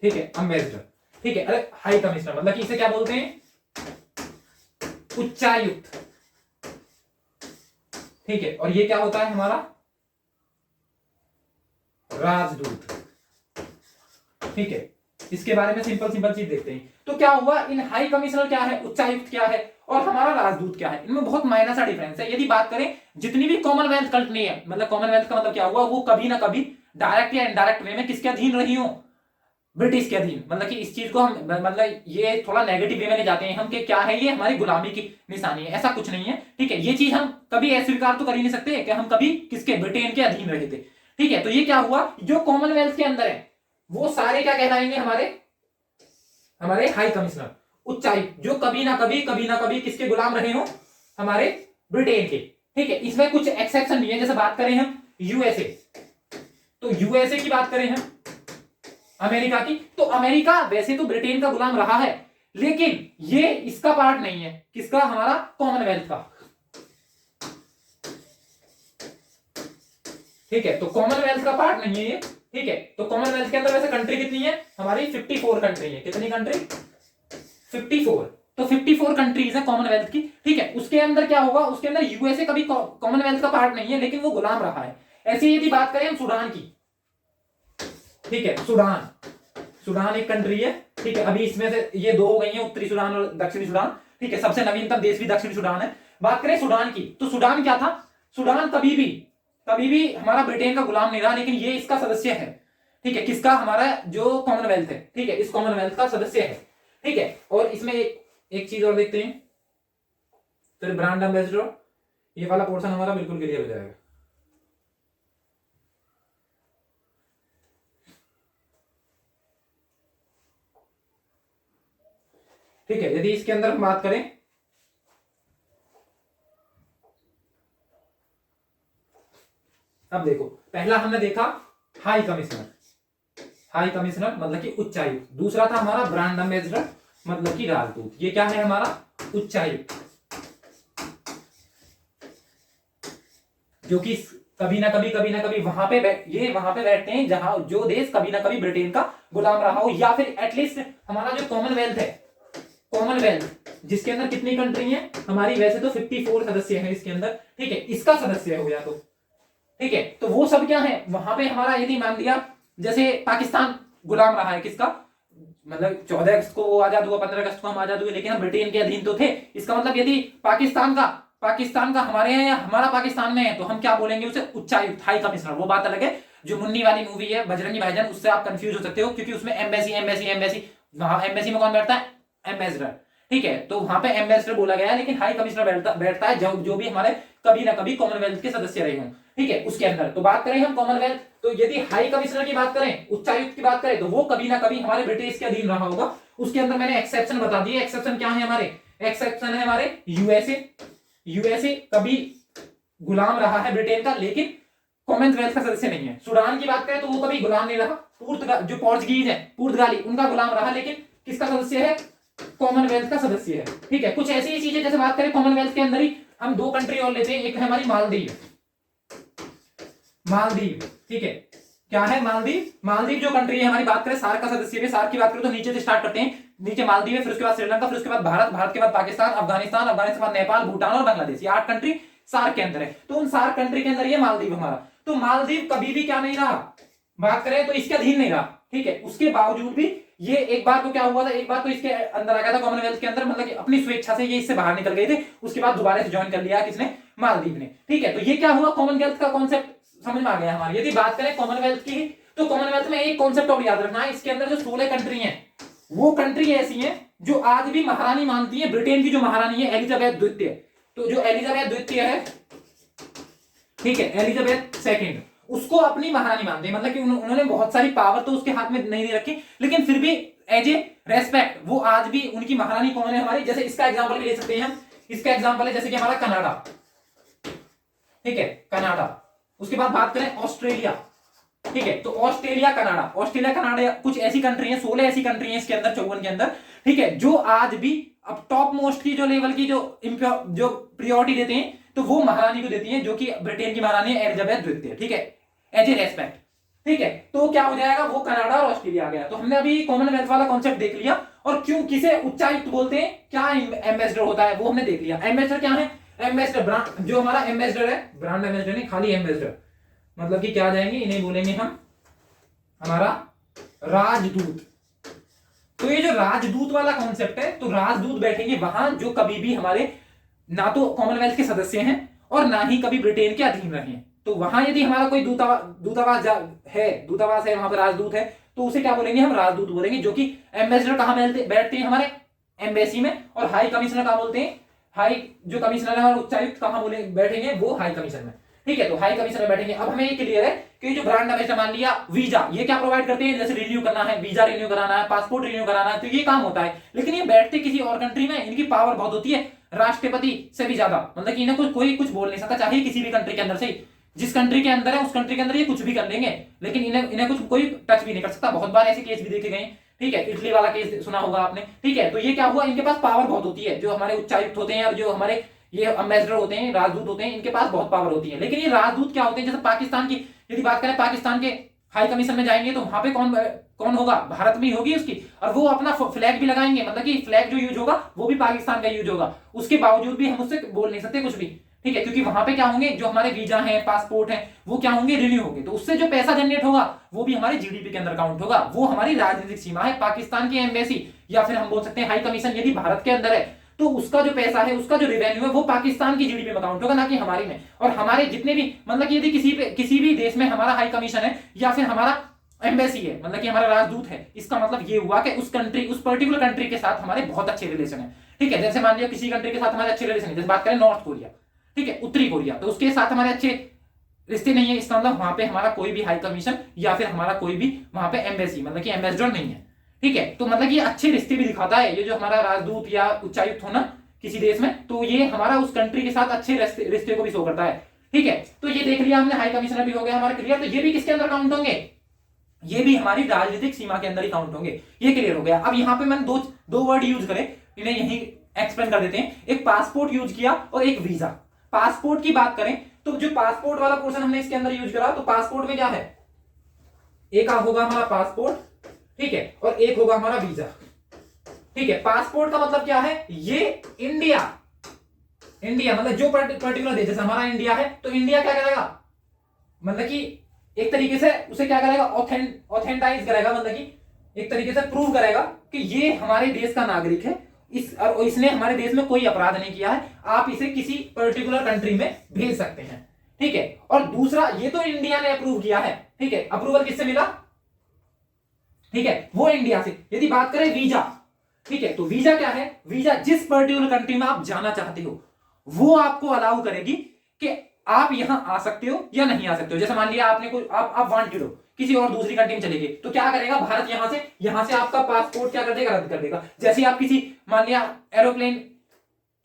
ठीक है, अम्बेसडर, ठीक है। अरे हाई कमिश्नर मतलब कि इसे क्या बोलते हैं, उच्चायुक्त, ठीक है, और ये क्या होता है हमारा राजदूत, ठीक है। इसके बारे में सिंपल चीज देखते हैं। तो क्या हुआ, इन हाई कमिश्नर क्या है, उच्चायुक्त क्या है, और हमारा राजदूत क्या है, इनमें बहुत माइनर सा डिफरेंस है। यदि बात करें जितनी भी कॉमनवेल्थ कंट्री है, मतलब कॉमनवेल्थ का मतलब क्या हुआ, वो कभी ना कभी डायरेक्ट या इनडायरेक्ट वे में किसके अधीन रही हो, ब्रिटिश के अधीन। मतलब कि इस चीज को हम मतलब ये थोड़ा नेगेटिव वे में ले जाते हैं हम कि क्या है, ये हमारी गुलामी की निशानी है, ऐसा कुछ नहीं है, ठीक है। ये चीज हम कभी अस्वीकार तो कर ही नहीं सकते कि हम कभी किसके, ब्रिटेन के अधीन रहे थे, ठीक है। तो ये क्या हुआ, जो कॉमनवेल्थ के अंदर है वो सारे क्या कहलाएंगे, हमारे हाई कमिश्नर, उच्चायुक्त, जो कभी ना कभी किसके गुलाम रहे हो, हमारे ब्रिटेन के, ठीक है। इसमें कुछ एक्सेप्शन भी है। जैसे बात करें हम यूएसए, तो यूएसए की बात करें हम, अमेरिका की, तो अमेरिका वैसे तो ब्रिटेन का गुलाम रहा है, लेकिन ये इसका पार्ट नहीं है, किसका, हमारा कॉमनवेल्थ का, ठीक है। तो कॉमनवेल्थ का पार्ट नहीं है ये, ठीक है। तो कॉमनवेल्थ के अंदर वैसे कंट्री कितनी है, हमारी 54 कंट्री है, कितनी कंट्री, 54। तो 54 कंट्रीज है कॉमनवेल्थ की, ठीक है। उसके अंदर क्या होगा, उसके अंदर यूएसए कभी कॉमनवेल्थ का पार्ट नहीं है, लेकिन वो गुलाम रहा है। ऐसे यदि बात करें हम सूडान की, ठीक है, सूडान एक कंट्री है, ठीक है। अभी इसमें से ये दो हो गई है, उत्तरी सूडान और दक्षिणी सूडान, ठीक है। सबसे नवीनतम देश भी दक्षिणी सूडान है। बात करें सूडान की, तो सूडान क्या था, सूडान कभी भी हमारा ब्रिटेन का गुलाम नहीं रहा, लेकिन ये इसका सदस्य है, ठीक है, किसका, हमारा जो कॉमनवेल्थ है, ठीक है, इस कॉमनवेल्थ का सदस्य है, ठीक है। और इसमें एक चीज और देखते हैं, फिर ब्रांड एम्बेसडर, ये वाला पोर्शन हमारा बिल्कुल क्लियर हो जाएगा। ठीक है, यदि इसके अंदर हम बात करें, अब देखो, पहला हमने देखा हाई कमिश्नर मतलब कि उच्चायुक्त, दूसरा था हमारा ब्रांड एम्बेसडर मतलब कि राजदूत। ये क्या है, हमारा उच्चायुक्त, जो कि कभी ना कभी वहां पे बैठते हैं जहां जो देश कभी ना कभी ब्रिटेन का गुलाम रहा हो, या फिर एटलीस्ट हमारा जो कॉमनवेल्थ है, जिसके अंदर कितनी कंट्री है हमारी, वैसे तो 54 सदस्य हैं इसके अंदर, ठीक है, इसका सदस्य हो गया तो, ठीक है। तो वो सब क्या है, वहां पे हमारा यदि मान लिया जैसे पाकिस्तान गुलाम रहा है, किसका, मतलब 14 अगस्त को वो आजाद हुआ, 15 अगस्त को हम आजाद हुए, लेकिन हम ब्रिटेन के अधीन तो थे। इसका मतलब यदि पाकिस्तान का हमारे यहाँ या हमारा पाकिस्तान में है, तो हम क्या बोलेंगे उसे, उच्चायुक्त, हाई कमिश्नर। वो बात अलग है, जो मुन्नी वाली मूवी है बजरंगी भाईजान, उससे आप कंफ्यूज हो सकते हो, क्योंकि उसमें एम्बेसी, वहां एम्बेसी में कौन बैठता है, एम्बेसडर, ठीक है। तो वहां पे एम्बेसडर बोला गया है, लेकिन हाई कमिश्नर बैठता है जो भी हमारे कभी ना कभी कॉमनवेल्थ के सदस्य रहे हों, ठीक है, उसके अंदर। तो बात करें हम कॉमनवेल्थ, तो यदि हाई कमिश्नर की बात करें, उच्चायुक्त की बात करें, तो वो कभी ना कभी हमारे ब्रिटिश के अधीन रहा होगा। उसके अंदर मैंने एक्सेप्शन बता दिए, एक्सेप्शन क्या है हमारे, एक्सेप्शन है हमारे यूएसए कभी गुलाम रहा है ब्रिटेन का, लेकिन कॉमनवेल्थ का सदस्य नहीं है। सूडान की बात करें तो वो कभी गुलाम नहीं रहा, जो पोर्चुगीज है, पुर्तगाली, उनका गुलाम रहा, लेकिन किसका सदस्य है, कॉमनवेल्थ का सदस्य है, ठीक है। कुछ ऐसी ही चीजें, जैसे बात करें कॉमनवेल्थ के अंदर ही हम दो कंट्री और लेते हैं, एक है हमारी मालदीव, मालदीव, ठीक है। क्या है? मालदीव। मालदीव जो कंट्री है हमारी, बात करें सार्क का सदस्य है, सार्क की बात करें तो नीचे से स्टार्ट करते हैं। नीचे मालदीव है, फिर उसके बाद श्रीलंका, फिर उसके बाद भारत, भारत के बाद पाकिस्तान, अफगानिस्तान, अफगानिस्तान के बाद नेपाल, भूटान और बांग्लादेश। ये 8 कंट्री सार्क के अंदर है। तो उन सार्क कंट्री के अंदर ये मालदीव हमारा। तो मालदीव कभी भी क्या नहीं रहा, बात करें तो इसके अधीन नहीं रहा, ठीक है। उसके बावजूद भी ये एक बार तो क्या हुआ था, एक बार तो इसके अंदर आ गया था कॉमनवेल्थ के अंदर, मतलब कि अपनी स्वेच्छा से ये इससे बाहर निकल गए थे। उसके बाद दोबारा से ज्वाइन कर लिया किसने? मालदीव ने, ठीक है। तो ये क्या हुआ, कॉमनवेल्थ का कॉन्सेप्ट समझ में आ गया हमारे। यदि बात करें कॉमनवेल्थ की, तो कॉमनवेल्थ में एक कॉन्सेप्ट और याद रखना है, इसके अंदर जो 16 कंट्री हैं, वो कंट्री ऐसी हैं जो आज भी महारानी मानती है। ब्रिटेन की जो महारानी है एलिजाबेथ द्वितीय, तो जो एलिजाबेथ द्वितीय है, ठीक है, एलिजाबेथ सेकंड, उसको अपनी महारानी मानते हैं। मतलब कि उन्होंने बहुत सारी पावर तो उसके हाथ में नहीं दे रखी, लेकिन फिर भी एज ए रेस्पेक्ट वो आज भी उनकी महारानी कौन है हमारी। जैसे इसका एग्जांपल भी ले सकते हैं हम। इसका एग्जांपल है जैसे कि हमारा कनाडा, ठीक है, कनाडा। उसके बाद बात करें ऑस्ट्रेलिया, ठीक है। तो ऑस्ट्रेलिया, कनाडा, ऑस्ट्रेलिया, कनाडा कुछ ऐसी कंट्री है, 16 ऐसी कंट्री है इसके अंदर, 54 के अंदर, ठीक है, जो आज भी अब टॉप मोस्ट की जो लेवल की जो प्रियोरिटी देते हैं, तो वो महारानी को देती है, जो कि ब्रिटेन की महारानी है एलिजाबेथ द्वितीय, ठीक है, एज ए रेस्पेक्ट, ठीक है। तो क्या हो जाएगा, वो कनाडा और ऑस्ट्रेलिया आ गया। तो हमने अभी कॉमनवेल्थ वाला कॉन्सेप्ट देख लिया, और क्यों किसे उच्चायुक्त बोलते हैं, क्या एम्बेसडर होता है, वो हमने देख लिया। एम्बेसडर क्या है? एम्बेसडर ब्रांड, जो हमारा एम्बेसडर है, ब्रांड एम्बेसडर नहीं, खाली एम्बेसडर, मतलब कि क्या जाएंगे, इन्हें बोलेंगे हम हमारा राजदूत। तो ये जो राजदूत वाला कॉन्सेप्ट है, तो राजदूत बैठेंगे वहां जो कभी भी हमारे ना तो कॉमनवेल्थ के सदस्य हैं और ना ही कभी ब्रिटेन के अधीन रहे हैं। तो वहां यदि हमारा कोई दूतावास है वहां पर राजदूत है, तो उसे क्या बोलेंगे हम? राजदूत बोलेंगे। जो कि एम्बेसडर कहां बैठते हैं हमारे? एम्बेसी में। और हाई कमिश्नर कहां बोलते हैं? हाई जो कमिश्नर है और उच्चायुक्त कहां बोले बैठेंगे? वो हाई कमिश्नर में, ठीक है। तो हाई कमिश्नर बैठेंगे। अब हमें ये क्लियर है कि जो ब्रांड एम्बेसडर, मान लिया वीजा, ये क्या प्रोवाइड करते हैं? जैसे रिन्यू करना है, वीजा रिन्यू कराना है, पासपोर्ट रिन्यू कराना है, तो ये काम होता है। लेकिन ये बैठते किसी और कंट्री में, इनकी पावर बहुत होती है, राष्ट्रपति से भी ज्यादा। मतलब कि इन्हें कोई कुछ बोल नहीं सकता, चाहे किसी भी कंट्री के अंदर से, जिस कंट्री के अंदर है उस कंट्री के अंदर ये कुछ भी कर लेंगे, लेकिन इन्हें कुछ कोई टच भी नहीं कर सकता। बहुत बार ऐसे केस भी देखे गए, ठीक है। इटली वाला केस सुना होगा आपने, ठीक है। तो ये क्या हुआ, इनके पास पावर बहुत होती है, जो हमारे उच्चायुक्त होते हैं और जो हमारे ये एम्बेसडर होते हैं, राजदूत होते हैं, इनके पास बहुत पावर होती है। लेकिन ये राजदूत क्या होते हैं? जैसे पाकिस्तान की यदि बात करें, पाकिस्तान के हाई कमीशन में जाएंगे तो वहां पे कौन होगा? भारत में होगी उसकी, और वो अपना फ्लैग भी लगाएंगे, मतलब कि फ्लैग जो यूज होगा वो भी पाकिस्तान का यूज होगा। उसके बावजूद भी हम उससे बोल नहीं सकते कुछ भी, ठीक है, क्योंकि वहां पे क्या होंगे, जो हमारे वीजा है, पासपोर्ट है, वो क्या होंगे? रिन्यू होंगे। तो उससे जो पैसा जनरेट होगा वो भी हमारे जीडीपी के अंदर काउंट होगा। वो हमारी राजनीतिक सीमा है। पाकिस्तान की एम्बेसी या फिर हम बोल सकते हैं हाई कमीशन यदि भारत के अंदर है, तो उसका जो पैसा है, उसका जो रेवेन्यू है, वो पाकिस्तान की जीडीपी में काउंट होगा, ना कि हमारी में। और हमारे जितने भी, मतलब कि यदि किसी भी देश में हमारा हाई कमीशन है या फिर हमारा एम्बेसी है, मतलब कि हमारा राजदूत है, इसका मतलब ये हुआ कि उस पर्टिकुलर कंट्री के साथ हमारे बहुत अच्छे रिलेशन है, ठीक है। जैसे मान लिया किसी कंट्री के साथ हमारे अच्छे रिलेशन है, जैसे बात करें नॉर्थ कोरिया, ठीक है, उत्तरी कोरिया, तो उसके साथ हमारे अच्छे रिश्ते नहीं है, इसका मतलब वहां पे हमारा कोई भी हाई कमीशन या फिर हमारा कोई भी वहां पे एम्बेसी, मतलब कि एम्बेसडर नहीं है, ठीक है। तो मतलब ये अच्छे रिश्ते भी दिखाता है, ये जो हमारा राजदूत या उच्चायुक्त हो ना किसी देश में, तो ये हमारा उस कंट्री के साथ अच्छे रिश्ते को भी शो करता है, ठीक है। तो ये देख लिया हमने, हाई कमिश्नर भी हो गया हमारा क्लियर। तो ये भी किसके अंदर काउंट होंगे? ये भी हमारी राजनीतिक सीमा के अंदर ही काउंट होंगे। ये क्लियर हो गया। अब यहाँ पे मैंने दो वर्ड यूज करे, इन्हें यही एक्सप्लेन कर देते हैं। एक पासपोर्ट यूज किया और एक वीजा। पासपोर्ट की बात करें तो जो पासपोर्ट वाला पोर्शन हमने इसके अंदर यूज करा, तो पासपोर्ट में क्या है? एक होगा हमारा पासपोर्ट, ठीक है, और एक होगा हमारा वीजा, ठीक है। पासपोर्ट का मतलब क्या है? ये इंडिया मतलब जो पर्टिकुलर देश, जैसे हमारा इंडिया है, तो इंडिया क्या करेगा, मतलब कि एक तरीके से उसे क्या करेगा? ऑथेंटाइज करेगा, मतलब कि एक तरीके से प्रूव करेगा कि ये हमारे देश का नागरिक है, और इसने हमारे देश में कोई अपराध नहीं किया है, आप इसे किसी पर्टिकुलर कंट्री में भेज सकते हैं, ठीक है। और दूसरा, ये तो इंडिया ने अप्रूव किया है, ठीक है। अप्रूवल किससे मिला? ठीक है, वो इंडिया से। यदि बात करें वीजा, ठीक है, तो वीजा क्या है? वीजा जिस पर्टिकुलर कंट्री में आप जाना चाहते हो वो आपको अलाउ करेगी कि आप यहां आ सकते हो या नहीं आ सकते हो। जैसे मान लिया आपने कोई आप वांटेड हो, किसी और दूसरी कंट्री में चले गए, तो क्या करेगा भारत? यहां से आपका पासपोर्ट क्या कर देगा? रद्द कर देगा। जैसे आप किसी, मान लिया एरोप्लेन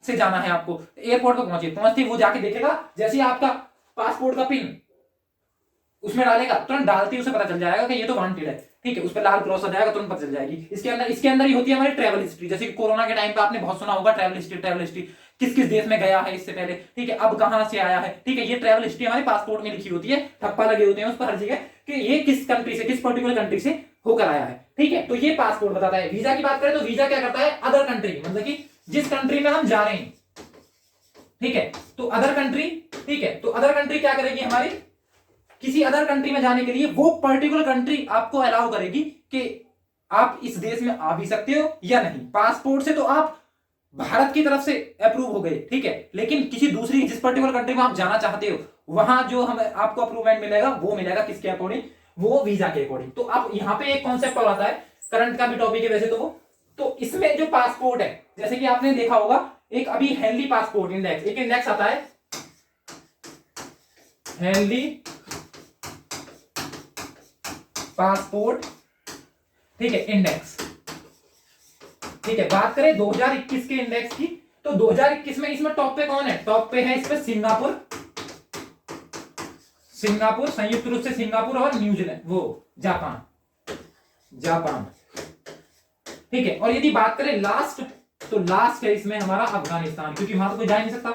से जाना है आपको, एयरपोर्ट पर पहुंचते वो जाके देखेगा, जैसे आपका पासपोर्ट का पिन उसमें डालेगा, तुरंत डालते ही उसे पता चल जाएगा कि ये तो वांटेड है, ठीक है। उस पर लाल क्रॉस आ जाएगा, तुरंत पता चल जाएगी। इसके अंदर ही होती है हमारी ट्रैवल हिस्ट्री। जैसे कोरोना के टाइम पे आपने बहुत सुना होगा ट्रैवल हिस्ट्री, किस किस देश में गया है इससे पहले, ठीक है, अब कहां से आया है, ठीक है, ये ट्रैवल हिस्ट्री हमारे पासपोर्ट में लिखी होती है, ठप्पा लगे होते हैं उस पर हर जगह कि ये किस कंट्री से, किस पर्टिकुलर कंट्री से होकर आया है, ठीक है। तो ये पासपोर्ट बताता है। वीजा की बात करें तो वीजा क्या करता है, अदर कंट्री, मतलब कि जिस कंट्री में हम जा रहे हैं, ठीक है, तो अदर कंट्री, ठीक है, तो अदर कंट्री क्या करेगी हमारी, किसी अदर कंट्री में जाने के लिए वो पर्टिकुलर कंट्री आपको अलाउ करेगी कि आप इस देश में आ भी सकते हो या नहीं। पासपोर्ट से तो आप भारत की तरफ से अप्रूव हो गए, ठीक है, लेकिन किसी दूसरी जिस पर्टिकुलर कंट्री में आप जाना चाहते हो वहां जो हम आपको अप्रूवमेंट मिलेगा वो मिलेगा किसके अकॉर्डिंग, वो वीजा के अकॉर्डिंग। तो आप यहां पे एक कॉन्सेप्ट और आता है, करंट का भी टॉपिक है वैसे तो वो, तो इसमें जो पासपोर्ट है, जैसे कि आपने देखा होगा एक अभी हेनली पासपोर्ट इंडेक्स, एक इंडेक्स आता है हेनली पासपोर्ट, ठीक है, इंडेक्स, ठीक है। बात करें 2021 के इंडेक्स की, तो 2021 में इसमें टॉप पे कौन है, टॉप पे है इसमें सिंगापुर, संयुक्त रूप से सिंगापुर और न्यूजीलैंड, वो जापान, ठीक है। और यदि बात करें लास्ट, तो लास्ट है इसमें हमारा अफगानिस्तान, क्योंकि वहां तो कोई जा नहीं सकता,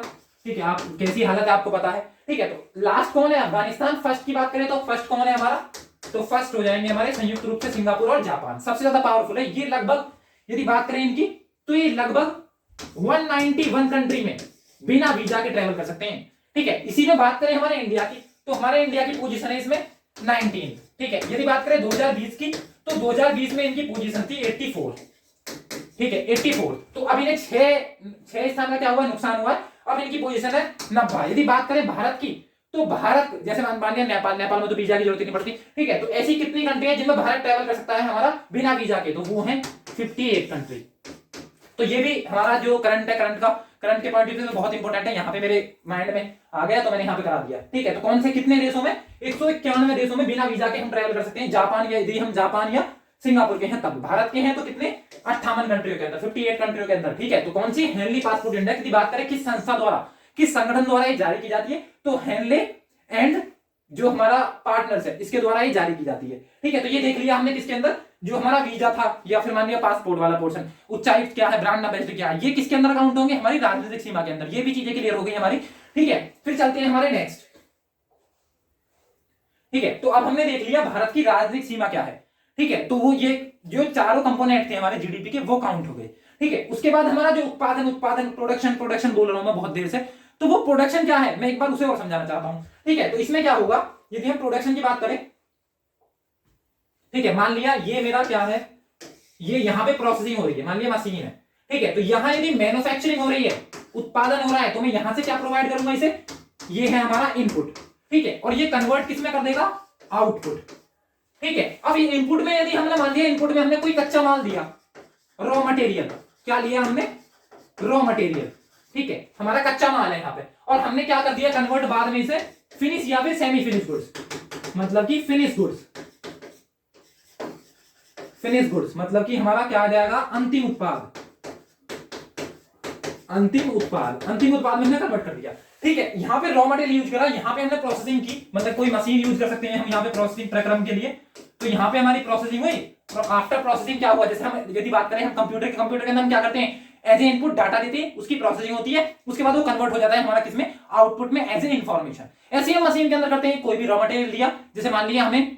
ठीक है, आप कैसी हालत है आपको पता है, ठीक है। तो लास्ट कौन है, अफगानिस्तान। फर्स्ट की बात करें तो फर्स्ट कौन है हमारा, तो फर्स्ट हो जाएंगे हमारे संयुक्त रूप से सिंगापुर और जापान, सबसे ज्यादा पावरफुल है ये। लगभग यदि बात करें इनकी, तो ये लगभग 191 कंट्री में बिना वीजा के ट्रेवल कर सकते हैं, ठीक है। इसी में बात करें हमारे इंडिया की, तो हमारे इंडिया की पोजीशन है इसमें 19, ठीक है। यदि बात करें 2020 की, तो 2020 में इनकी पोजीशन थी 84, ठीक है, 84। तो अब इन्हें छह स्थान का क्या हुआ, नुकसान हुआ है, अब इनकी पोजीशन है 90। यदि बात करें भारत की, तो भारत जैसे मान लिया नेपाल में तो वीजा की जरूरत नहीं पड़ती, ठीक है। तो ऐसी कितनी कंट्री है जिनमें भारत ट्रैवल कर सकता है हमारा बिना वीजा के, तो वो है 58 कंट्री। तो ये भी हमारा जो करंट है, करंट के पॉइंट ऑफ व्यू से बहुत इंपॉर्टेंट है, यहाँ पे मेरे माइंड में आ गया तो मैंने यहाँ पे करा दिया, ठीक है। तो कौन से कितने देशों में, 191 देशों में बिना वीजा के हम ट्रैवल कर सकते हैं। यदि हम जापान या सिंगापुर के हैं तब, भारत के हैं तो कितने 58 कंट्रियों के अंदर, 58 कंट्रियों के अंदर, ठीक है। तो कौन सी, हेनली पासपोर्ट इंडेक्स की बात करें किस संस्था द्वारा, किस संगठन द्वारा ये जारी की जाती है, तो हेनले एंड जो हमारा पार्टनर्स है इसके द्वारा ये जारी की जाती है, ठीक है। तो ये देख लिया हमने किसके अंदर, जो हमारा वीजा था या फिर मान लिया पासपोर्ट वाला पोर्शन, उच्चायुक्त क्या है, ब्रांड एम्बेसडर क्या है, ये किसके अंदर काउंट होंगे, हमारी राजनीतिक सीमा के अंदर। ये भी चीजें क्लियर हो गई हमारी, ठीक है। फिर चलते हैं हमारे नेक्स्ट, ठीक है। तो अब हमने देख लिया भारत की राजनीतिक सीमा क्या है, ठीक है। तो वो ये जो चारों कंपोनेंट थे हमारे जीडीपी के वो काउंट हो गए, ठीक है। उसके बाद हमारा जो उत्पादन प्रोडक्शन बोल रहा हूं मैं बहुत देर से, तो वो प्रोडक्शन क्या है मैं एक बार उसे और समझाना चाहता हूं, ठीक है। तो इसमें क्या होगा, यदि हम प्रोडक्शन की बात करें, ठीक है, मान लिया ये मेरा क्या है, ये यहां पे प्रोसेसिंग हो रही है, मान लिया मशीन है, ठीक है। तो यहां यदि मैन्युफैक्चरिंग हो रही है, उत्पादन हो रहा है, तो मैं यहां से क्या प्रोवाइड करूंगा इसे, ये है हमारा इनपुट, ठीक है। और ये कन्वर्ट किस में कर देगा, आउटपुट, ठीक है। अब ये इनपुट में यदि हमने मान लिया, इनपुट में हमने कोई कच्चा माल दिया, रॉ मटेरियल, क्या लिया हमने, रॉ मटेरियल, ठीक है, हमारा कच्चा माल है यहाँ पे, और हमने क्या कर दिया, कन्वर्ट बाद में इसे फिनिश या फिर सेमी फिनिश गुड्स, मतलब कि फिनिश गुड्स मतलब कि हमारा क्या आ जाएगा, अंतिम उत्पाद में हमने कन्वर्ट कर दिया, ठीक है। यहाँ पे रॉ मटेरियल यूज करा, यहाँ पे हमने प्रोसेसिंग की, मतलब कोई मशीन यूज कर सकते हैं हम यहाँ पे प्रोसेसिंग प्रक्रम के लिए, तो यहाँ पे हमारी प्रोसेसिंग हुई, और आफ्टर प्रोसेसिंग क्या हुआ, जैसे हम यदि बात करें हम कंप्यूटर के अंदर हम क्या करते हैं, एज ए इनपुट डाटा देते हैं, उसकी प्रोसेसिंग होती है, उसके बाद वो कन्वर्ट हो जाता है हमारा किसमें, आउटपुट में, एज ए इंफॉर्मेशन। ऐसे हम मशीन के अंदर करते हैं, कोई भी रॉ मटेरियल लिया, जैसे मान लिया हमें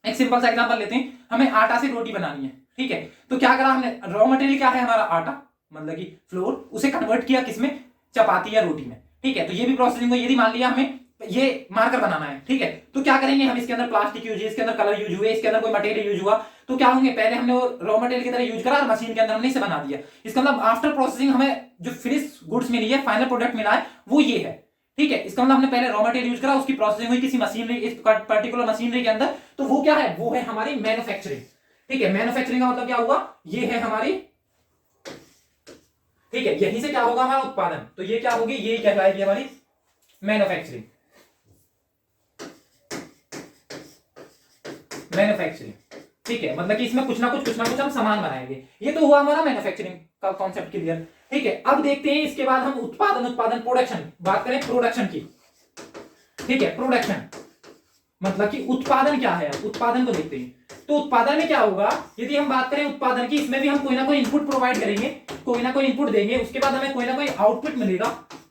एक सिंपल सा एग्जांपल लेते हैं, हमें आटा से रोटी बनानी है, ठीक है। तो क्या करा हमने, रॉ मटेरियल क्या है हमारा आटा, मतलब कि फ्लोर, उसे कन्वर्ट किया किसमें, चपाती या रोटी में, ठीक है। तो ये भी प्रोसेसिंग हुई। यदि मान लिया हमें ये मार्कर बनाना है, ठीक है, तो क्या करेंगे हम, इसके अंदर प्लास्टिक यूज है, इसके अंदर कलर यूज हुए, इसके अंदर कोई मटेरियल यूज हुआ, तो क्या होंगे, पहले हमने वो रॉ मटेरियल की तरह यूज करा और मशीन के अंदर हमने इसे बना दिया। इसका मतलब आफ्टर प्रोसेसिंग हमें जो फिनिश गुड्स मिली है, फाइनल प्रोडक्ट मिला है, वो ये है, ठीक है। इसका मतलब हमने पहले रॉ मटेरियल यूज करा, उसकी प्रोसेसिंग हुई किसी मशीनरी, इस पर्टिकुलर मशीनरी के अंदर, तो वो क्या है, वो है हमारी मैन्युफैक्चरिंग, ठीक है। मैन्युफैक्चरिंग का मतलब क्या हुआ, ये है हमारी, ठीक है, यहीं से क्या होगा हमारा उत्पादन, तो ये क्या होगी, ये कहलाएगी हमारी मैन्युफैक्चरिंग, ठीक है। मतलब कि इसमें कुछ ना कुछ हम सामान बनाएंगे, ये तो हुआ हमारा मैन्युफैक्चरिंग का कॉन्सेप्ट क्लियर, ठीक है। अब देखते हैं इसके बाद हम उत्पादन प्रोडक्शन, बात करें प्रोडक्शन की, ठीक है। प्रोडक्शन मतलब कि उत्पादन क्या है, उत्पादन को देखते हैं। तो उत्पादन में क्या होगा, यदि हम बात करें उत्पादन की, इसमें भी हम कोई ना कोई इनपुट प्रोवाइड करेंगे, कोई ना कोई इनपुट देंगे, उसके बाद हमें कोई ना कोई आउटपुट मिलेगा,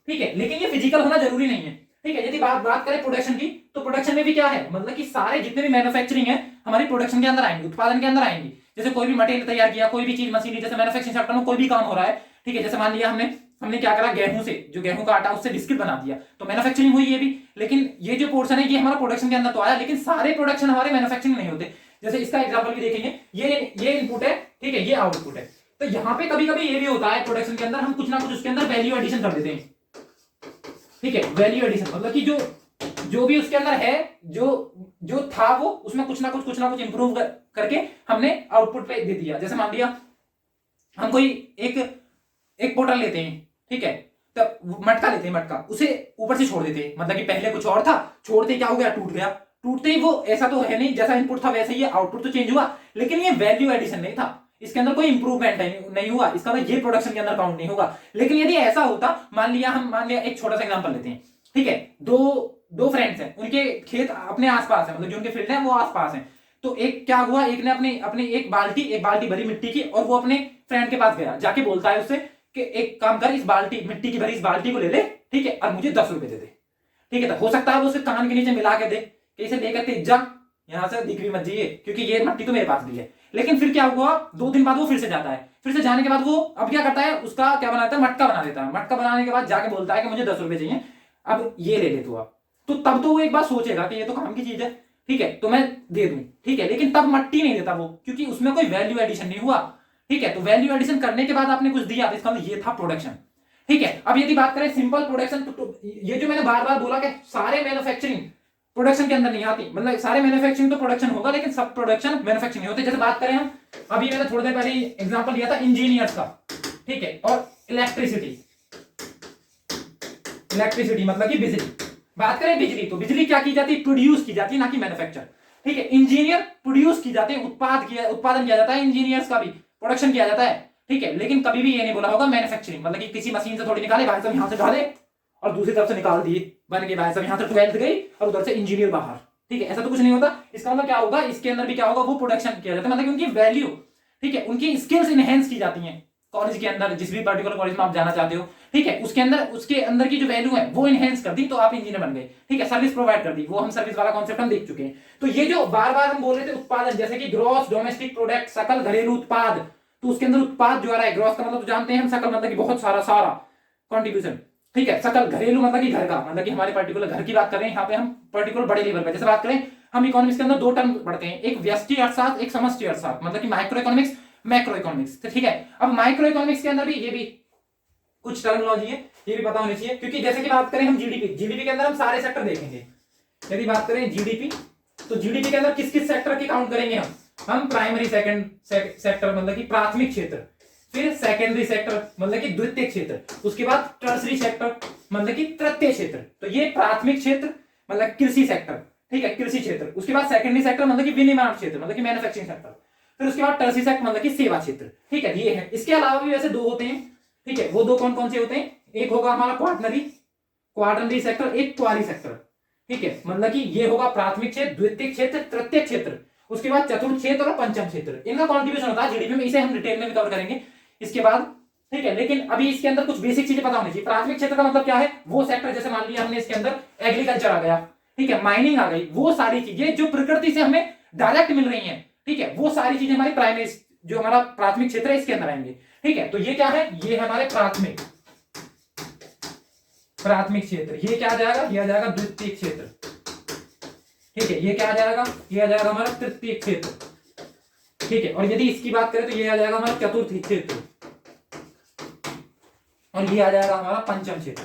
ठीक है। लेकिन ये फिजिकल होना जरूरी नहीं है, ठीक है। यदि बात करें प्रोडक्शन की, तो प्रोडक्शन में भी क्या है, मतलब कि सारे जितने भी मैन्युफैक्चरिंग है हमारी प्रोडक्शन के अंदर आएंगे, उत्पादन के अंदर आएंगी। जैसे कोई भी मटेरियल तैयार किया, कोई भी चीज मशीनरी, जैसे मैन्युफैक्चरिंग सेक्टर में कोई भी काम हो रहा है, ठीक है। जैसे मान लिया हमने क्या करा, गेहूं से, जो गेहूं का आटा उससे बिस्किट बना दिया, तो मैन्युफैक्चरिंग हुई ये भी। लेकिन ये जो पोर्शन है ये हमारा प्रोडक्शन के अंदर तो आया, लेकिन सारे प्रोडक्शन हमारे मैन्युफैक्चरिंग नहीं होते। जैसे इसका एग्जांपल भी देखेंगे, ये इनपुट है, ठीक है, ये आउटपुट है। तो यहाँ पे कभी कभी ये भी होता है प्रोडक्शन के अंदर, हम कुछ ना कुछ उसके अंदर वैल्यू एडिशन कर देते हैं, ठीक है। वैल्यू एडिशन मतलब कि जो भी उसके अंदर है, जो था वो, उसमें कुछ ना कुछ इंप्रूव करके हमने आउटपुट पे दे दिया। जैसे मान लिया हम कोई एक बोतल लेते हैं, ठीक है, तो मटका लेते हैं, मटका उसे ऊपर से छोड़ देते हैं, मतलब कि पहले कुछ और था, छोड़ते क्या हो गया, टूट गया। टूटते ही वो ऐसा तो है नहीं, जैसा इनपुट था वैसे ही आउटपुट तो चेंज हुआ, लेकिन ये वैल्यू एडिशन नहीं था, इसके अंदर कोई इंप्रूवमेंट नहीं हुआ, इसका मतलब ये प्रोडक्शन के अंदर काउंट नहीं होगा। लेकिन यदि ऐसा होता, मान लिया एक छोटा सा एग्जांपल लेते हैं, ठीक है, दो फ्रेंड्स हैं, उनके खेत अपने आसपास है, मतलब जो उनके फील्ड है वो आसपास है। तो एक क्या हुआ, एक ने अपनी एक बाल्टी भरी मिट्टी की, और वो अपने फ्रेंड के पास गया, जाके बोलता है उससे कि एक काम कर, इस मिट्टी की भरी इस बाल्टी को ले ले, ठीक है, और मुझे 10 रुपए दे दे, ठीक है। तो हो सकता है वो उसे कान के नीचे मिला के दे कि इसे लेकर तेज जा, यहां से दिख भी मत जाइए, क्योंकि ये मिट्टी तो मेरे पास भी है। लेकिन फिर क्या हुआ, 2 दिन बाद वो फिर से जाता है, फिर से जाने के बाद वो अब क्या करता है, उसका क्या बनाता है, मटका बना देता है। मटका बनाने के बाद जाके बोलता है कि मुझे 10 रुपए चाहिए, अब ये ले ले तू। अब तो तब तो वो एक बार सोचेगा कि ये तो काम की चीज है, ठीक है, तो मैं दे दूं, ठीक है। लेकिन तब मट्टी नहीं देता वो, क्योंकि उसमें कोई वैल्यू एडिशन नहीं हुआ, ठीक है। तो वैल्यू एडिशन करने के बाद आपने कुछ दिया, इसका मतलब ये था प्रोडक्शन, ठीक है। अब यदि बात करें सिंपल प्रोडक्शन, तो ये जो मैंने बार बार बोला कि सारे मैन्युफैक्चरिंग प्रोडक्शन के अंदर नहीं आती, मतलब सारे मैन्युफैक्चरिंग तो प्रोडक्शन होगा, लेकिन सब प्रोडक्शन मैन्युफैक्चरिंग नहीं होते। जैसे बात करें हम, अभी मैंने थोड़ी देर पहले एग्जांपल दिया था इंजीनियर्स का, ठीक है, और इलेक्ट्रिसिटी मतलब कि बिजली। बात करें बिजली, तो बिजली क्या की जाती है, प्रोड्यूस की जाती है, ना कि मैन्युफैक्चर, ठीक है। इंजीनियर प्रोड्यूस की जाती है, उत्पादन किया जाता है, इंजीनियर्स का भी प्रोडक्शन किया जाता है, ठीक है। लेकिन कभी भी ये नहीं बोला होगा मैन्युफैक्चरिंग, मतलब कि किसी मशीन से थोड़ी निकाले, भाई साहब यहां से डाले और दूसरी तरफ से निकाल दिए, बन के भाई साहब यहां से 12th गई और उधर से इंजीनियर बाहर, ठीक है, ऐसा तो कुछ नहीं होता। इसका मतलब क्या होगा, इसके अंदर भी क्या होगा, वो प्रोडक्शन किया जाता है, मतलब कि उनकी वैल्यू, ठीक है, उनकी स्किल्स इनहेंस की जाती हैं कॉलेज के अंदर, जिस भी पर्टिकुलर कॉलेज में आप जाना चाहते हो, ठीक है, उसके अंदर की जो वैल्यू है वो इनहेंस कर दी, तो आप इंजीनियर बन गए, ठीक है। सर्विस प्रोवाइड कर दी, वो हम सर्विस वाला कॉन्सेप्ट हम देख चुके हैं। तो ये जो बार बार हम बोल रहे थे उत्पादन, जैसे कि ग्रॉस डोमेस्टिक प्रोडक्ट, सकल घरेलू उत्पाद, तो उसके अंदर उत्पाद जो आ रहा है, ग्रॉस का मतलब तो जानते हैं हम, सकल मतलब कि बहुत सारा कॉन्ट्रीब्यूशन, ठीक है। सकल घरेलू मतलब कि घर का, मतलब कि हमारे पर्टिकुलर घर की बात कर रहे हैं, यहाँ पे हम पर्टिकुलर बड़े लेवल पे जैसे बात करें, हम इकोनॉमिक्स के अंदर 2 टर्म पढ़ते हैं, एक व्यष्टि अर्थशास्त्र, एक समष्टि अर्थशास्त्र, मतलब कि माइक्रो इकोनॉमिक्स, मैक्रो इकोनॉमिक्स, ठीक है। अब माइक्रो इकोनॉमिक्स के अंदर भी ये भी कुछ टर्मिनोलॉजी है, ये भी पता होनी चाहिए, क्योंकि जैसे कि बात करें हम जीडीपी के अंदर हम सारे सेक्टर देखेंगे। यदि बात करें जीडीपी, तो जीडीपी के अंदर किस किस सेक्टर की काउंट करेंगे हम प्राइमरी सेक्टर मतलब कि प्राथमिक क्षेत्र, फिर सेकेंडरी सेक्टर मतलब कि द्वितीय क्षेत्र, उसके बाद टर्सरी सेक्टर मतलब कि तृतीय क्षेत्र। तो ये प्राथमिक क्षेत्र मतलब कृषि सेक्टर, ठीक है, कृषि क्षेत्र। उसके बाद सेकेंडरी सेक्टर मतलब कि विनिर्माण क्षेत्र मतलब कि मैन्युफैक्चरिंग सेक्टर। फिर उसके बाद टर्सरी सेक्टर मतलब कि सेवा क्षेत्र, ठीक है, ये है। इसके अलावा भी वैसे 2 होते हैं, ठीक है, वो 2 कौन कौन से होते हैं, एक होगा हमारा क्वार्टरनरी सेक्टर, एक क्वारी सेक्टर, ठीक है, मतलब कि ये होगा प्राथमिक क्षेत्र, द्वितीय क्षेत्र, तृतीय क्षेत्र, उसके बाद चतुर्थ क्षेत्र और पंचम क्षेत्र। इनका कॉन्ट्रीब्यूशन होता है जीडीपी में, इसे हम डिटेल में भी कवर करेंगे इसके बाद, ठीक है। लेकिन अभी इसके अंदर कुछ बेसिक चीजें पता होनी चाहिए। प्राथमिक क्षेत्र का मतलब क्या है, वो सेक्टर, जैसे मान लिया हमने इसके अंदर एग्रीकल्चर आ गया, ठीक है, माइनिंग आ गई, वो सारी चीजें जो प्रकृति से हमें डायरेक्ट मिल रही हैं, ठीक है, वो सारी चीजें हमारी प्राइमरी, जो हमारा प्राथमिक क्षेत्र है, इसके अंदर आएंगे, ठीक है। तो ये क्या है, ये है हमारे प्राथमिक क्षेत्र। ये क्या आ जाएगा, ये आ जाएगा द्वितीय क्षेत्र, ठीक है। ये क्या आ जाएगा, ये आ जाएगा हमारा तृतीय क्षेत्र, ठीक है। और यदि इसकी बात करें तो ये आ जाएगा हमारा चतुर्थ क्षेत्र, और ये आ जाएगा हमारा पंचम क्षेत्र।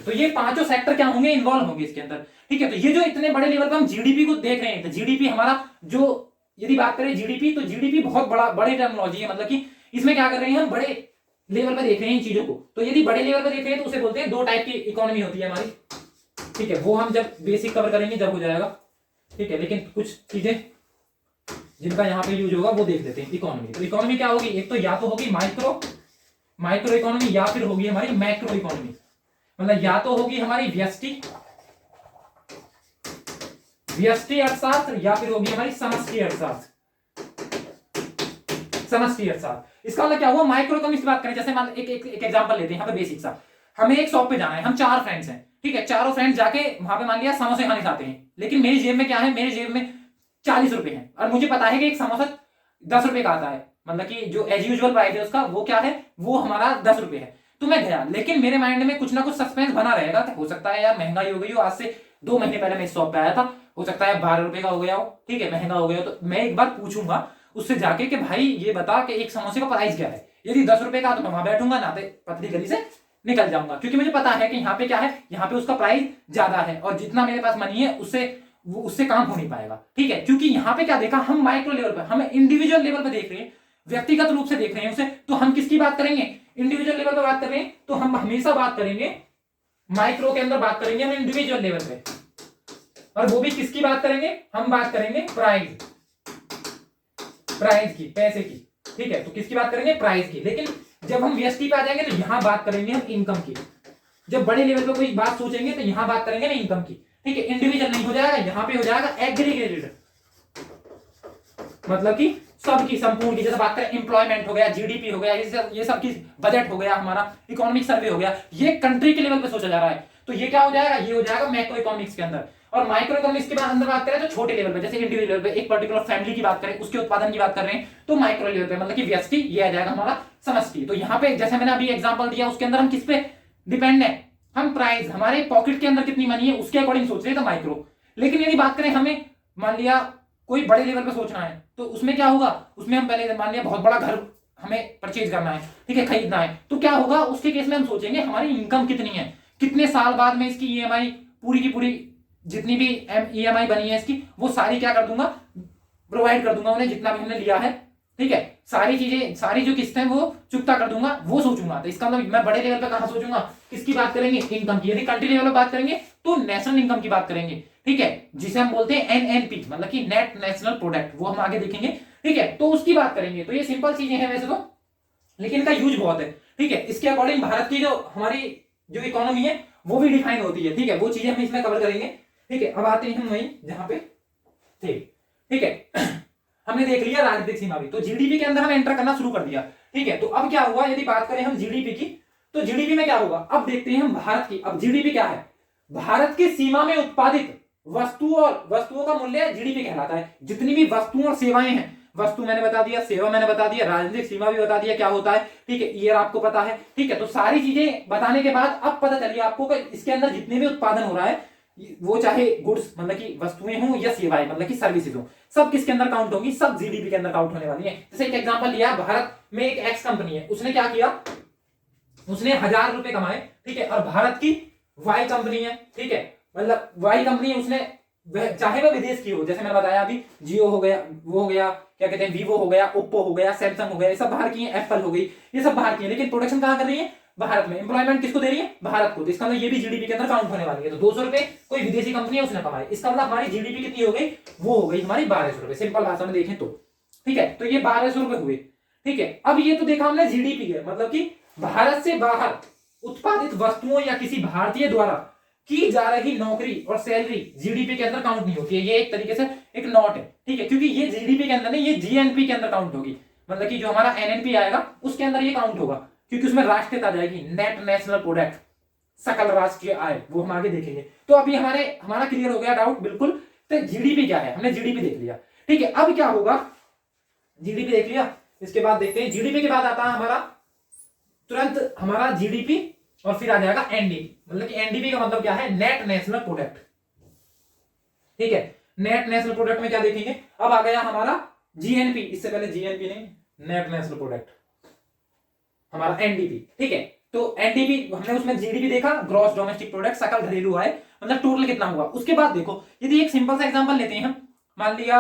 तो ये पांचों सेक्टर क्या होंगे, इन्वॉल्व होंगे इसके अंदर, ठीक है। तो ये जो इतने बड़े लेवल पर हम जीडीपी को देख रहे हैं, तो जीडीपी हमारा जो, यदि बात करें जीडीपी, तो जीडीपी बहुत बड़े टर्मिनोलॉजी है, मतलब कि इसमें क्या कर रहे हैं हम, बड़े लेवल पर देख रहे हैं इन चीजों को। तो यदि बड़े लेवल पर देख रहे हैं तो उसे बोलते हैं 2 टाइप की इकोनॉमी होती है हमारी, ठीक है। वो हम जब बेसिक कवर करेंगे जब हो जाएगा, ठीक है। लेकिन कुछ चीजें जिनका यहाँ पे यूज होगा वो देख लेते हैं। इकोनॉमी, तो इकोनॉमी क्या होगी, एक तो या तो होगी माइक्रो इकोनॉमी, या फिर होगी हमारी मैक्रो इकोनॉमी, मतलब या तो होगी हमारी व्यष्टि अर्थशास्त्र, या फिर होगी हमारी समष्टि अर्थशास्त्र, समष्टि अर्थशास्त्र। इसका मतलब क्या हुआ, माइक्रो इकोनॉमिक्स की बात करें, जैसे मान एक एग्जांपल लेते हैं यहाँ पे बेसिक सा। हमें एक शॉप पे जाना है, हम 4 फ्रेंड्स हैं, ठीक है, चारों फ्रेंड्स जाके वहां पे मान लिया समोसे खाने जाते हैं, लेकिन मेरी जेब में क्या है, मेरी जेब में 40 रुपए है और मुझे पता है कि एक समोसा 10 रुपए का आता है, मतलब कि जो एज यूजुअल प्राइस है उसका वो क्या है, वो हमारा 10 रुपए है। तो मैं गया, लेकिन मेरे माइंड में कुछ ना कुछ सस्पेंस बना रहेगा कि हो सकता है यार महंगाई हो गई हो, आज से 2 महीने पहले मैं इस शॉप पे आया था, हो सकता है 12 रुपए का हो गया हो, ठीक है, महंगा हो गया हो। तो मैं एक बार पूछूंगा उससे जाके कि भाई ये बता कि एक समोसे का प्राइस क्या है। यदि 10 रुपए का तो मैं वहां बैठूंगा ना, पतली गली से निकल जाऊंगा, क्योंकि मुझे पता है कि यहाँ पे क्या है, यहाँ पे उसका प्राइस ज्यादा है और जितना मेरे पास मनी है उससे काम हो नहीं पाएगा, ठीक है। क्योंकि यहाँ पे क्या देखा, हम माइक्रो लेवल पर, हम इंडिविजुअल लेवल पर देख रहे हैं, व्यक्तिगत रूप से देख रहे हैं उसे, तो हम किसकी बात करेंगे, इंडिविजुअल लेवल पर बात कर रहे हैं, तो हम हमेशा बात करेंगे माइक्रो के अंदर, बात करेंगे हम इंडिविजुअल लेवल पे, और वो भी किसकी बात करेंगे, हम बात करेंगे प्राइस की, पैसे की, ठीक है। तो किसकी बात करेंगे, प्राइस की। लेकिन जब हम व्यष्टि पे आ जाएंगे तो यहां बात करेंगे हम इनकम की। जब बड़े लेवल पे कोई बात सोचेंगे तो यहां बात करेंगे ना इनकम की, ठीक है। इंडिविजुअल नहीं हो जाएगा, यहां पे हो जाएगा एग्रीगेटेड, मतलब कि सबकी संपूर्ण की। जैसे बात करें एम्प्लॉयमेंट हो गया, जीडीपी हो गया, ये सब की बजट हो गया, हमारा इकोनॉमिक सर्वे हो गया, ये कंट्री के लेवल पे सोचा जा रहा है, तो ये क्या हो जाएगा, ये हो जाएगा मैक्रो इकोनॉमिक्स के अंदर। और माइक्रो इकोनॉमिक्स के अंदर बात करें तो छोटे लेवल पे, जैसे इंडिविजुअल लेवल पे एक पर्टिकुलर फैमिली की बात करें, उसके उत्पादन की बात कर रहे हैं, तो माइक्रो लेवल पे मतलब कि व्यष्टि, ये आ जाएगा हमारा समष्टि। तो यहाँ पे जैसे मैंने अभी एग्जांपल दिया, उसके अंदर हम किस पे डिपेंड है, हम प्राइस, हमारे पॉकेट के अंदर कितनी मनी है उसके अकॉर्डिंग सोच रहे हैं, तो माइक्रो। लेकिन यदि बात करें, हमें मान लिया कोई बड़े लेवल पे सोचना है, तो उसमें क्या होगा, उसमें हम पहले मान लिया बहुत बड़ा घर हमें परचेज करना है, ठीक है, खरीदना है, तो क्या होगा उसके केस में हम सोचेंगे हमारी इनकम कितनी है, कितने साल बाद में इसकी ईएमआई पूरी की पूरी, जितनी भी ईएमआई बनी है इसकी, वो सारी क्या कर दूंगा, प्रोवाइड कर दूंगा उन्हें, जितना भी हमने लिया है, ठीक है, सारी चीजें, सारी जो किस्तें वो चुकता कर दूंगा, वो सोचूंगा। तो इसका मतलब मैं बड़े लेवल पे कहां सोचूंगा, किसकी बात करेंगे, इनकम की। यदि कंट्री लेवल पे बात करेंगे तो नेशनल इनकम की बात करेंगे, ठीक है, जिसे हम बोलते हैं एनएनपी, मतलब कि नेट नेशनल प्रोडक्ट, वो हम आगे देखेंगे, ठीक है, तो उसकी बात करेंगे। तो ये सिंपल चीजें हैं वैसे तो, लेकिन इनका यूज बहुत है, ठीक है। इसके अकॉर्डिंग भारत की जो हमारी जो इकोनॉमी है वो भी डिफाइन होती है, ठीक है, वो चीजें हम इसमें कवर करेंगे, ठीक है। अब आते हैं हम वहीं जहां पे थे, ठीक है। हमने देख लिया राजनीतिक सीमा भी, तो जीडीपी के अंदर हम एंटर करना शुरू कर दिया, ठीक है। तो अब क्या हुआ, यदि बात करें हम जीडीपी की, तो जीडीपी में क्या होगा, अब देखते हैं हम भारत की। अब जीडीपी क्या है, भारत की सीमा में उत्पादित वस्तुओं का मूल्य जीडीपी कहलाता है। जितनी भी वस्तुएं और सेवाएं हैं, वस्तु मैंने बता दिया, सेवा मैंने बता दिया, राजनीतिक सीमा भी बता दिया क्या होता है, ठीक है, ईयर आपको पता है, ठीक है। तो सारी चीजें बताने के बाद अब पता चलिए आपको कि इसके अंदर जितने भी उत्पादन हो रहा है, वो चाहे गुड्स मतलब कि वस्तुएं हों या सेवाएं मतलब कि सर्विसेज हो, सब किसके अंदर काउंट होंगी, सब जीडीपी के अंदर काउंट होने वाली है। जैसे एक एग्जांपल लिया, भारत में एक एक्स कंपनी है, उसने क्या किया, उसने 1000 रुपए कमाए, ठीक है, और भारत की वाई कंपनी है, ठीक है, मतलब वाई कंपनी है, उसने चाहे वह विदेश की हो, जैसे मैंने बताया अभी, जियो हो गया, वो हो गया, क्या कहते हैं, वीवो हो गया, ओप्पो हो गया, सैमसंग हो गया, ये सब बाहर की है, एप्पल हो गई, ये सब बाहर की है, लेकिन प्रोडक्शन कहां कर रही है, भारत में। एम्प्लॉयमेंट किसको दे रही है, भारत को। तो इसका मतलब ये भी जीडीपी के अंदर काउंट होने वाली है। तो 200 रुपए कोई विदेशी कंपनी है उसने कमाए, इसका मतलब हमारी जीडीपी कितनी हो गई, वो हो गई हमारी 1200 रुपए, सिंपल भाषा में देखें तो, ठीक है। तो ये 1200 रुपए हुए, ठीक है। अब ये तो देखा हमने जीडीपी है, मतलब कि भारत से बाहर उत्पादित वस्तुओं या किसी भारतीय द्वारा की जा रही नौकरी और सैलरी जीडीपी के अंदर काउंट नहीं होती है। ये एक तरीके से एक नॉट है, ठीक है, क्योंकि ये जीडीपी के अंदर नहीं, ये जीएनपी के अंदर काउंट होगी, मतलब कि जो हमारा एनएनपी आएगा उसके अंदर ये काउंट होगा, क्योंकि उसमें राष्ट्रीयता जाएगी, नेट नेशनल प्रोडक्ट, सकल राष्ट्रीय आय, वो हम आगे देखेंगे। तो अभी हमारा क्लियर हो गया डाउट बिल्कुल। तो जीडीपी क्या है, हमने जीडीपी देख लिया, ठीक है। अब क्या होगा, जीडीपी देख लिया, इसके बाद देखते हैं जीडीपी के बाद आता है हमारा तुरंत हमारा जीडीपी, और फिर आ जाएगा एनडीपी, मतलब कि एनडीपी का मतलब क्या है, नेट नेशनल प्रोडक्ट, ठीक है। नेट नेशनल प्रोडक्ट में क्या देखेंगे, अब आ गया हमारा जीएनपी, इससे पहले जीएनपी नहीं, नेट नेशनल प्रोडक्ट हमारा एनडीपी, ठीक है। तो एनडीपी हमने उसमें जीडीपी देखा, ग्रॉस डोमेस्टिक प्रोडक्ट, सकल घरेलू आय, मतलब टोटल कितना हुआ। उसके बाद देखो, यदि एक सिंपल सा एग्जांपल लेते हैं हम, मान लिया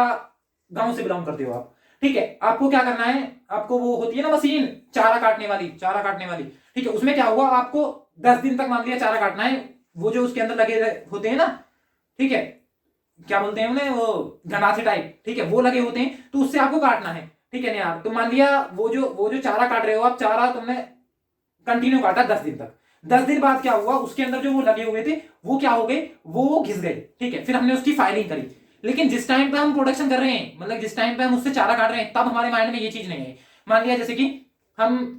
गांव से बिलोंग करते हो आप, ठीक है, आपको क्या करना है, आपको वो होती है ना मशीन चारा काटने वाली, ठीक है, उसमें क्या हुआ, आपको 10 दिन तक मान लिया चारा काटना है, वो जो उसके अंदर लगे होते हैं ना, ठीक है, क्या बोलते हैं उन्हें, वो गंडासे टाइप, ठीक है, वो लगे होते हैं, तो उससे आपको काटना है, ठीक है ना यार। तो मान लिया वो जो चारा काट रहे हो आप, चारा तुमने कंटिन्यू काटा 10 दिन तक, 10 दिन बाद क्या हुआ, उसके अंदर जो वो लगे हुए थे वो क्या हो गए, वो घिस गए, ठीक है। फिर हमने उसकी फाइलिंग करी, लेकिन जिस टाइम पे हम प्रोडक्शन कर रहे हैं, मतलब जिस टाइम पे हम उससे चारा काट रहे हैं, तब हमारे माइंड में ये चीज नहीं है, मान लिया जैसे कि हम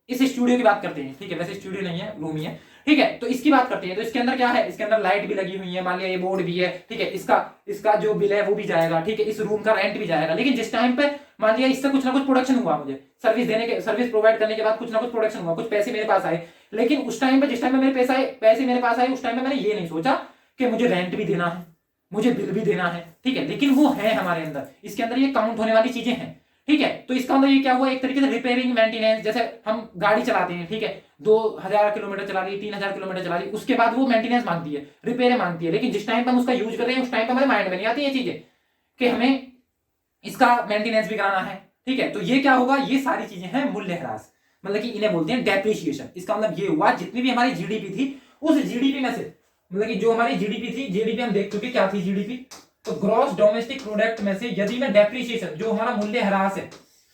इस स्टूडियो की बात करते हैं, ठीक है, वैसे स्टूडियो नहीं है, रूम ही है, ठीक है, तो इसकी बात करते हैं। तो इसके अंदर क्या है, इसके अंदर लाइट भी लगी हुई है, मान लिया ये बोर्ड भी है, ठीक है, इसका जो बिल है वो भी जाएगा, ठीक है, इस रूम का रेंट भी जाएगा। लेकिन जिस टाइम पे मान लिया इससे कुछ ना कुछ प्रोडक्शन हुआ, मुझे सर्विस प्रोवाइड करने के बाद कुछ ना कुछ प्रोडक्शन हुआ, कुछ पैसे मेरे पास आए, लेकिन उस टाइम पे जिस टाइम पे मेरे पैसे मेरे पास आए, उस टाइम पे मैंने ये नहीं सोचा कि मुझे रेंट भी देना है, मुझे बिल भी देना है, ठीक है, लेकिन वो है हमारे अंदर, इसके अंदर ये काउंट होने वाली चीजें हैं, ठीक है। तो इसका मतलब ये क्या हुआ, एक तरीके से रिपेयरिंग मेंटेनेंस, जैसे हम गाड़ी चलाते हैं, ठीक है, 2000 किलोमीटर चला ली, 3000 किलोमीटर चला ली, उसके बाद वो मेंटेनेंस मांगती है, रिपेयर मांगती है, लेकिन जिस टाइम पर हम उसका यूज कर रहे हैं उस टाइम पर हमारे माइंड में नहीं आती ये चीजें कि हमें इसका मेंटेनेंस भी कराना है, ठीक है। तो ये क्या होगा, ये सारी चीजें हैं मूल्यह्रास, मतलब कि इन्हें बोलते हैं डेप्रिसिएशन। इसका मतलब ये हुआ जितनी भी हमारी जीडीपी थी, उस जीडीपी में से, मतलब कि जो हमारी जीडीपी थी, जीडीपी हम देख चुके क्या थी जीडीपी, तो ग्रॉस डोमेस्टिक प्रोडक्ट में से यदि मैं डेप्रिसिएशन, जो हमारा मूल्यह्रास है,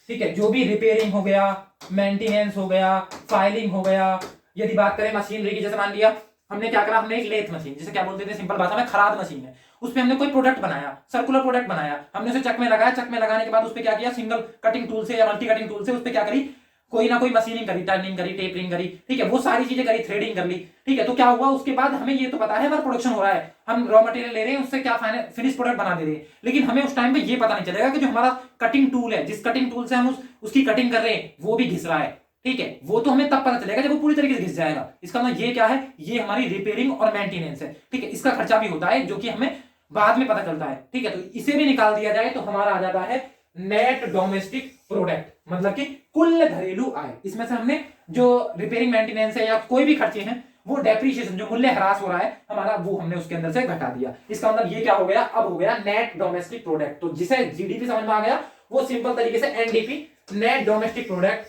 ठीक है, जो भी रिपेयरिंग हो गया, मेंटेनेंस हो गया, फाइलिंग हो गया, यदि बात करें मशीनरी की, जैसे मान लिया हमने क्या करा, हमने एक लेथ मशीन, जिसे क्या बोलते थे सिंपल भाषा में खराद मशीन है, उसपे हमने कोई प्रोडक्ट बनाया, सर्कुलर प्रोडक्ट बनाया, हमने उसे चक में लगाया, चक में लगाने के बाद उस पे क्या किया, सिंगल कटिंग टूल से या मल्टी कटिंग टूल से उस पे क्या करी, कोई ना कोई मशीनिंग करी, टर्निंग करी, टेपरिंग करी, ठीक है, वो सारी चीजें करी, थ्रेडिंग कर ली, ठीक है। तो क्या हुआ, उसके बाद हमें ये तो पता है हमारा प्रोडक्शन हो रहा है, हम रॉ मटेरियल ले रहे हैं, उससे क्या फिनिश प्रोडक्ट बना दे रहे हैं, लेकिन हमें उस टाइम पे ये पता नहीं चलेगा कि जो हमारा कटिंग टूल है, जिस कटिंग टूल से हम उसकी कटिंग कर रहे हैं, वो भी घिस रहा है, ठीक है, वो तो हमें तब पता चलेगा जब वो पूरी तरीके से घिस जाएगा। इसका मतलब ये क्या है, ये हमारी रिपेयरिंग और मेंटेनेंस है, ठीक है, इसका खर्चा भी होता है जो कि हमें बाद में पता चलता है, ठीक है। तो इसे भी निकाल दिया जाए तो हमारा आ जाता है नेट डोमेस्टिक प्रोडक्ट, मतलब कि कुल घरेलू आय। इसमें से हमने जो रिपेयरिंग मेंटेनेंस है या कोई भी खर्चे हैं, वो डेप्रिसिएशन जो मूल्य ह्रास हो रहा है हमारा, वो हमने उसके अंदर से घटा दिया। इसका मतलब ये क्या हो गया, अब हो गया नेट डोमेस्टिक प्रोडक्ट। तो जिसे जीडीपी समझ में आ गया, वो सिंपल तरीके से एनडीपी, नेट डोमेस्टिक प्रोडक्ट,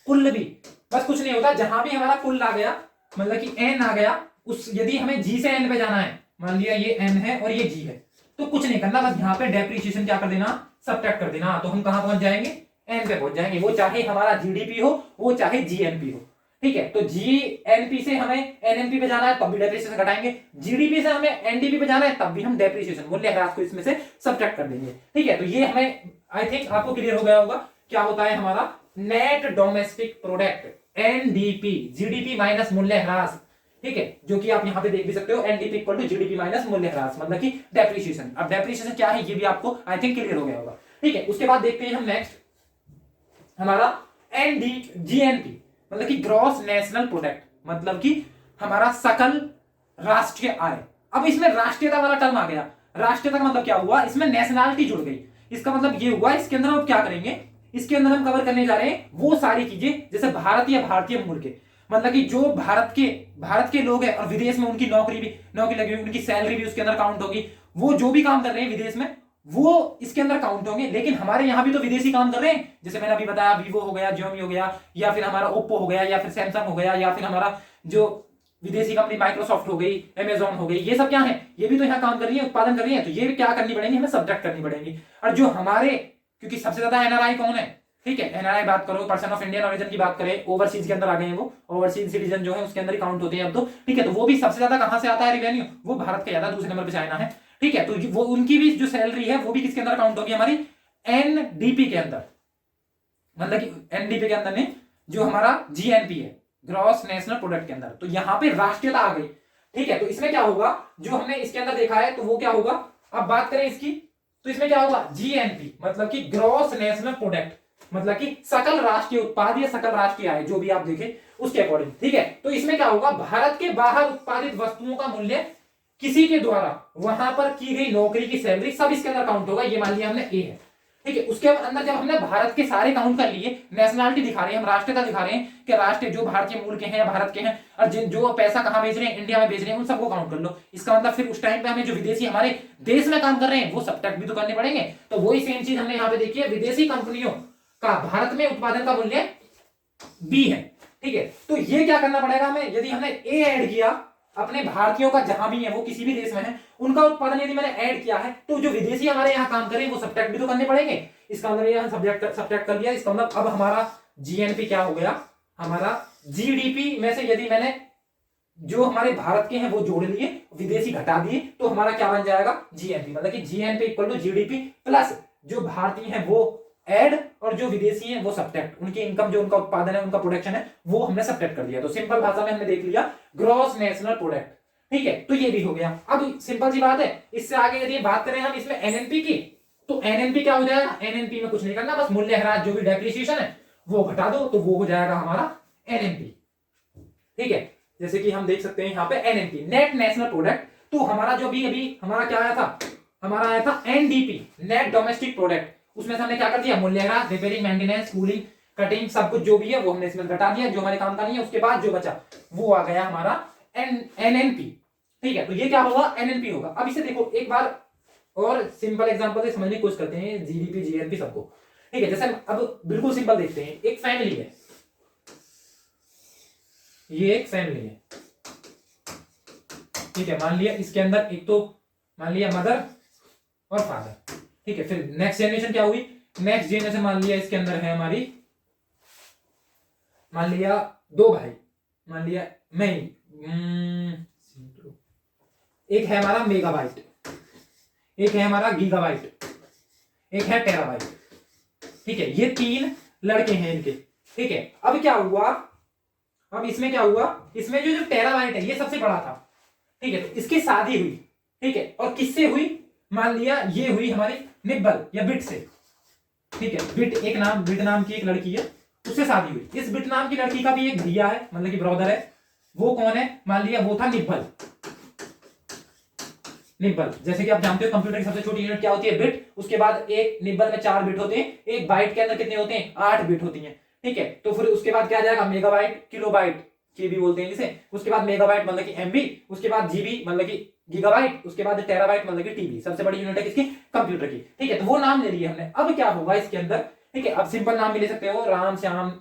कुल भी, बस कुछ नहीं होता, जहां भी हमारा कुल आ गया, मतलब कि एन आ गया, उस यदि हमें जी से एन पे जाना है, मान लिया ये एन है और ये जी है, तो कुछ नहीं करना, बस यहाँ पे डेप्रिसिएशन क्या कर देना, सब्ट्रैक्ट कर देना, तो हम कहां पहुंच जाएंगे, एन पे पहुंच जाएंगे, वो चाहे हमारा जीडीपी हो, वो चाहे जीएनपी हो, ठीक है। तो जीएनपी से हमें एनएनपी पे जाना है, तब भी डेप्रिसिएशन घटाएंगे, जीडीपी से हमें एनडीपी पे जाना है, तब भी हम डेप्रिसिएशन मूल्यह्रास को इसमें से सब्ट्रैक्ट कर देंगे, ठीक है। तो ये हमें आई थिंक आपको क्लियर हो गया होगा क्या होता है हमारा net domestic product, NDP, GDP minus मूल्यह्रास, ठीक है, जो कि आप यहां पे देख भी सकते हो, NDP equal to GDP minus मूल्यह्रास, मतलब कि डेप्रिसिएशन। अब डेप्रिसिएशन क्या है ये भी आपको आई थिंक क्लियर हो गया होगा, ठीक है। उसके बाद देखते हैं हम नेक्स्ट हमारा जीएनपी, मतलब कि ग्रॉस नेशनल प्रोडक्ट, मतलब कि हमारा सकल राष्ट्रीय आय। अब इसमें राष्ट्रीयता वाला टर्म आ गया, राष्ट्रीयता का मतलब क्या हुआ, इसमें नेशनलिटी जुड़ गई। इसका मतलब ये हुआ, इसके अंदर हम क्या करेंगे, इसके अंदर हम कवर करने जा रहे हैं वो सारी चीजें जैसे भारतीय मूल के, मतलब कि जो भारत के लोग हैं और विदेश में उनकी नौकरी लगी हुई, उनकी सैलरी भी उसके अंदर काउंट होगी, वो जो भी काम कर रहे हैं विदेश में वो इसके अंदर काउंट होंगे। लेकिन हमारे यहाँ भी तो विदेशी काम कर रहे हैं, जैसे मैंने अभी बताया, वीवो हो गया, जियोमी हो गया, या फिर हमारा ओप्पो हो गया, या फिर सैमसंग हो गया, या फिर हमारा जो विदेशी कंपनी माइक्रोसॉफ्ट हो गई, अमेजॉन हो गई, ये सब क्या है, ये भी तो यहाँ काम कर रही है, उत्पादन कर रही है, तो ये क्या करनी पड़ेगी, हमें सब्ट्रैक्ट करनी पड़ेगी। और जो हमारे, क्योंकि सबसे ज्यादा एनआरआई कौन है, ठीक है, एनआरआई बात करो, पर्सन ऑफ इंडियन ओरिजिन की बात करें, ओवरसीज के अंदर आ गए हैं, वो ओवरसीज सिटीजन जो है उसके अंदर ही काउंट होते हैं अब तो, ठीक है। तो वो भी सबसे ज्यादा कहां से आता है रिवेन्यू, वो भारत के ज्यादा, दूसरे नंबर पे चाइना है, ठीक है। तो वो उनकी भी जो सैलरी है वो भी किसके अंदर काउंट होगी, हमारी एनडीपी के अंदर, मतलब कि एनडीपी के अंदर नहीं, जो हमारा जीएनपी है, ग्रॉस नेशनल प्रोडक्ट के अंदर। तो यहां पे राष्ट्रीयता आ गई, ठीक है। तो इसमें क्या होगा, जो हमने इसके अंदर देखा है, तो वो क्या होगा, अब बात करें इसकी, तो इसमें क्या होगा, जीएनपी मतलब कि ग्रॉस नेशनल प्रोडक्ट, मतलब कि सकल राष्ट्रीय उत्पाद या सकल राष्ट्रीय आय, जो भी आप देखें उसके अकॉर्डिंग, ठीक है। तो इसमें क्या होगा, भारत के बाहर उत्पादित वस्तुओं का मूल्य किसी के द्वारा वहां पर की गई नौकरी की सैलरी, सब इसके अंदर काउंट होगा। ये मान लिया हमने ए है, ठीक है। उसके अंदर जब हमने भारत के सारे काउंट कर लिए, नेशनलिटी दिखा रहे हैं, हम राष्ट्रीयता दिखा रहे हैं कि राष्ट्रीय जो भारतीय मूल के हैं या भारत के हैं, और जिन जो पैसा कहां बेच रहे हैं, इंडिया में बेच रहे हैं, उन सबको काउंट कर लो। इसका मतलब फिर उस टाइम पे हमें जो विदेशी हमारे देश में काम कर रहे हैं वो सब्ट्रैक्ट भी तो करने पड़ेंगे। तो वही सेम चीज हमने यहाँ पे देखी है, विदेशी कंपनियों का भारत में उत्पादन का मूल्य बी है, ठीक है। तो ये क्या करना पड़ेगा हमें, यदि हमने ए ऐड किया, अपने भारतीयों का जहां भी है वो किसी भी देश में है, उनका उत्पादन यदि मैंने ऐड किया है, तो जो विदेशी हमारे यहाँ काम करें वो सब्ट्रैक्ट भी तो करने पड़ेंगे। इसका मतलब ये सब्ट्रैक्ट कर लिया, इसका मतलब अब हमारा जीएनपी क्या हो गया, हमारा जीडीपी में से यदि मैंने जो हमारे भारत के हैं वो जोड़ लिए, विदेशी घटा दिए, तो हमारा क्या बन जाएगा, जीएनपी, मतलब कि GNP equal to GDP plus जो भारतीय है वो ऐड और जो विदेशी हैं वो सब्ट्रैक्ट, उनकी इनकम जो उनका उत्पादन है, उनका प्रोडक्शन है, वो हमने सब्ट्रैक्ट कर दिया। तो सिंपल भाषा में हमने देख लिया ग्रॉस नेशनल प्रोडक्ट। ठीक है, तो ये भी हो गया। अब सिंपल सी बात है, इससे आगे यदि बात करें हम इसमें एनएनपी की, तो एनएनपी क्या हो जाएगा, एनएनपी में कुछ नहीं करना, बस मूल्यह्रास जो भी डेप्रिसिएशन है वो घटा दो, तो वो हो जाएगा हमारा एनएनपी। ठीक है, जैसे कि हम देख सकते हैं यहाँ पे एनएनपी नेट नेशनल प्रोडक्ट। तो हमारा जो भी अभी हमारा क्या आया था, हमारा आया था एनडीपी नेट डोमेस्टिक प्रोडक्ट। उसमें से हमने क्या कर दिया, मूल्यह्रास, रिपेयरिंग, मेंटेनेंस, कूलिंग, कटिंग, सब कुछ जो भी है वो हमने इसमें घटा दिया, जो हमारे काम का नहीं है। उसके बाद जो बचा वो आ गया हमारा एनएनपी। ठीक है, तो ये क्या होगा, एनएनपी होगा। अब इसे देखो एक बार और सिंपल एग्जांपल से समझने की कोशिश करते हैं, जीडीपी जीएनपी सबको। ठीक है, जैसे अब बिल्कुल सिंपल देखते हैं, एक फैमिली है, ये एक फैमिली है। ठीक है, मान लिया इसके अंदर एक तो मान लिया मदर और फादर। ठीक है, फिर नेक्स्ट जनरेशन क्या हुई, नेक्स्ट जनरेशन मान लिया इसके अंदर है हमारी, मान लिया दो भाई, मान लिया मैं एक है हमारा मेगाबाइट, एक है हमारा गीगाबाइट, एक है टेराबाइट। ठीक है, ये तीन लड़के हैं इनके। ठीक है, अब क्या हुआ, अब इसमें क्या हुआ, इसमें जो टेराबाइट है ये सबसे बड़ा था। ठीक है, तो इसकी शादी हुई। ठीक है, और किससे हुई, मान लिया ये हुई हमारी निब्बल या बिट से। ठीक है, बिट नाम की एक लड़की है, उससे शादी हुई। इस बिट नाम की लड़की का भी एक भैया है, मतलब कि ब्रदर है। वो कौन है, मान लिया वो था निब्बल। निब्बल, जैसे कि आप जानते हो कंप्यूटर की सबसे छोटी यूनिट क्या होती है, बिट। उसके बाद एक निब्बल में 4 बिट होते हैं, एक बाइट के अंदर कितने होते हैं, 8 बिट होती हैं। ठीक है, तो फिर उसके बाद क्या आ जाएगा, मेगाबाइट, किलोबाइट, केबी बोलते हैं जिसे। उसके बाद मेगाबाइट मतलब कि एमबी, उसके बाद जीबी मतलब कि गीगाबाइट, उसके बाद टेराबाइट मतलब कि टीबी। सबसे बड़ी यूनिट है किसकी, कंप्यूटर की। ठीक है, तो वो नाम ले लिए हमने। अब क्या होगा इसके अंदर, ठीक है, अब सिंपल नाम भी ले सकते हो, राम, श्याम,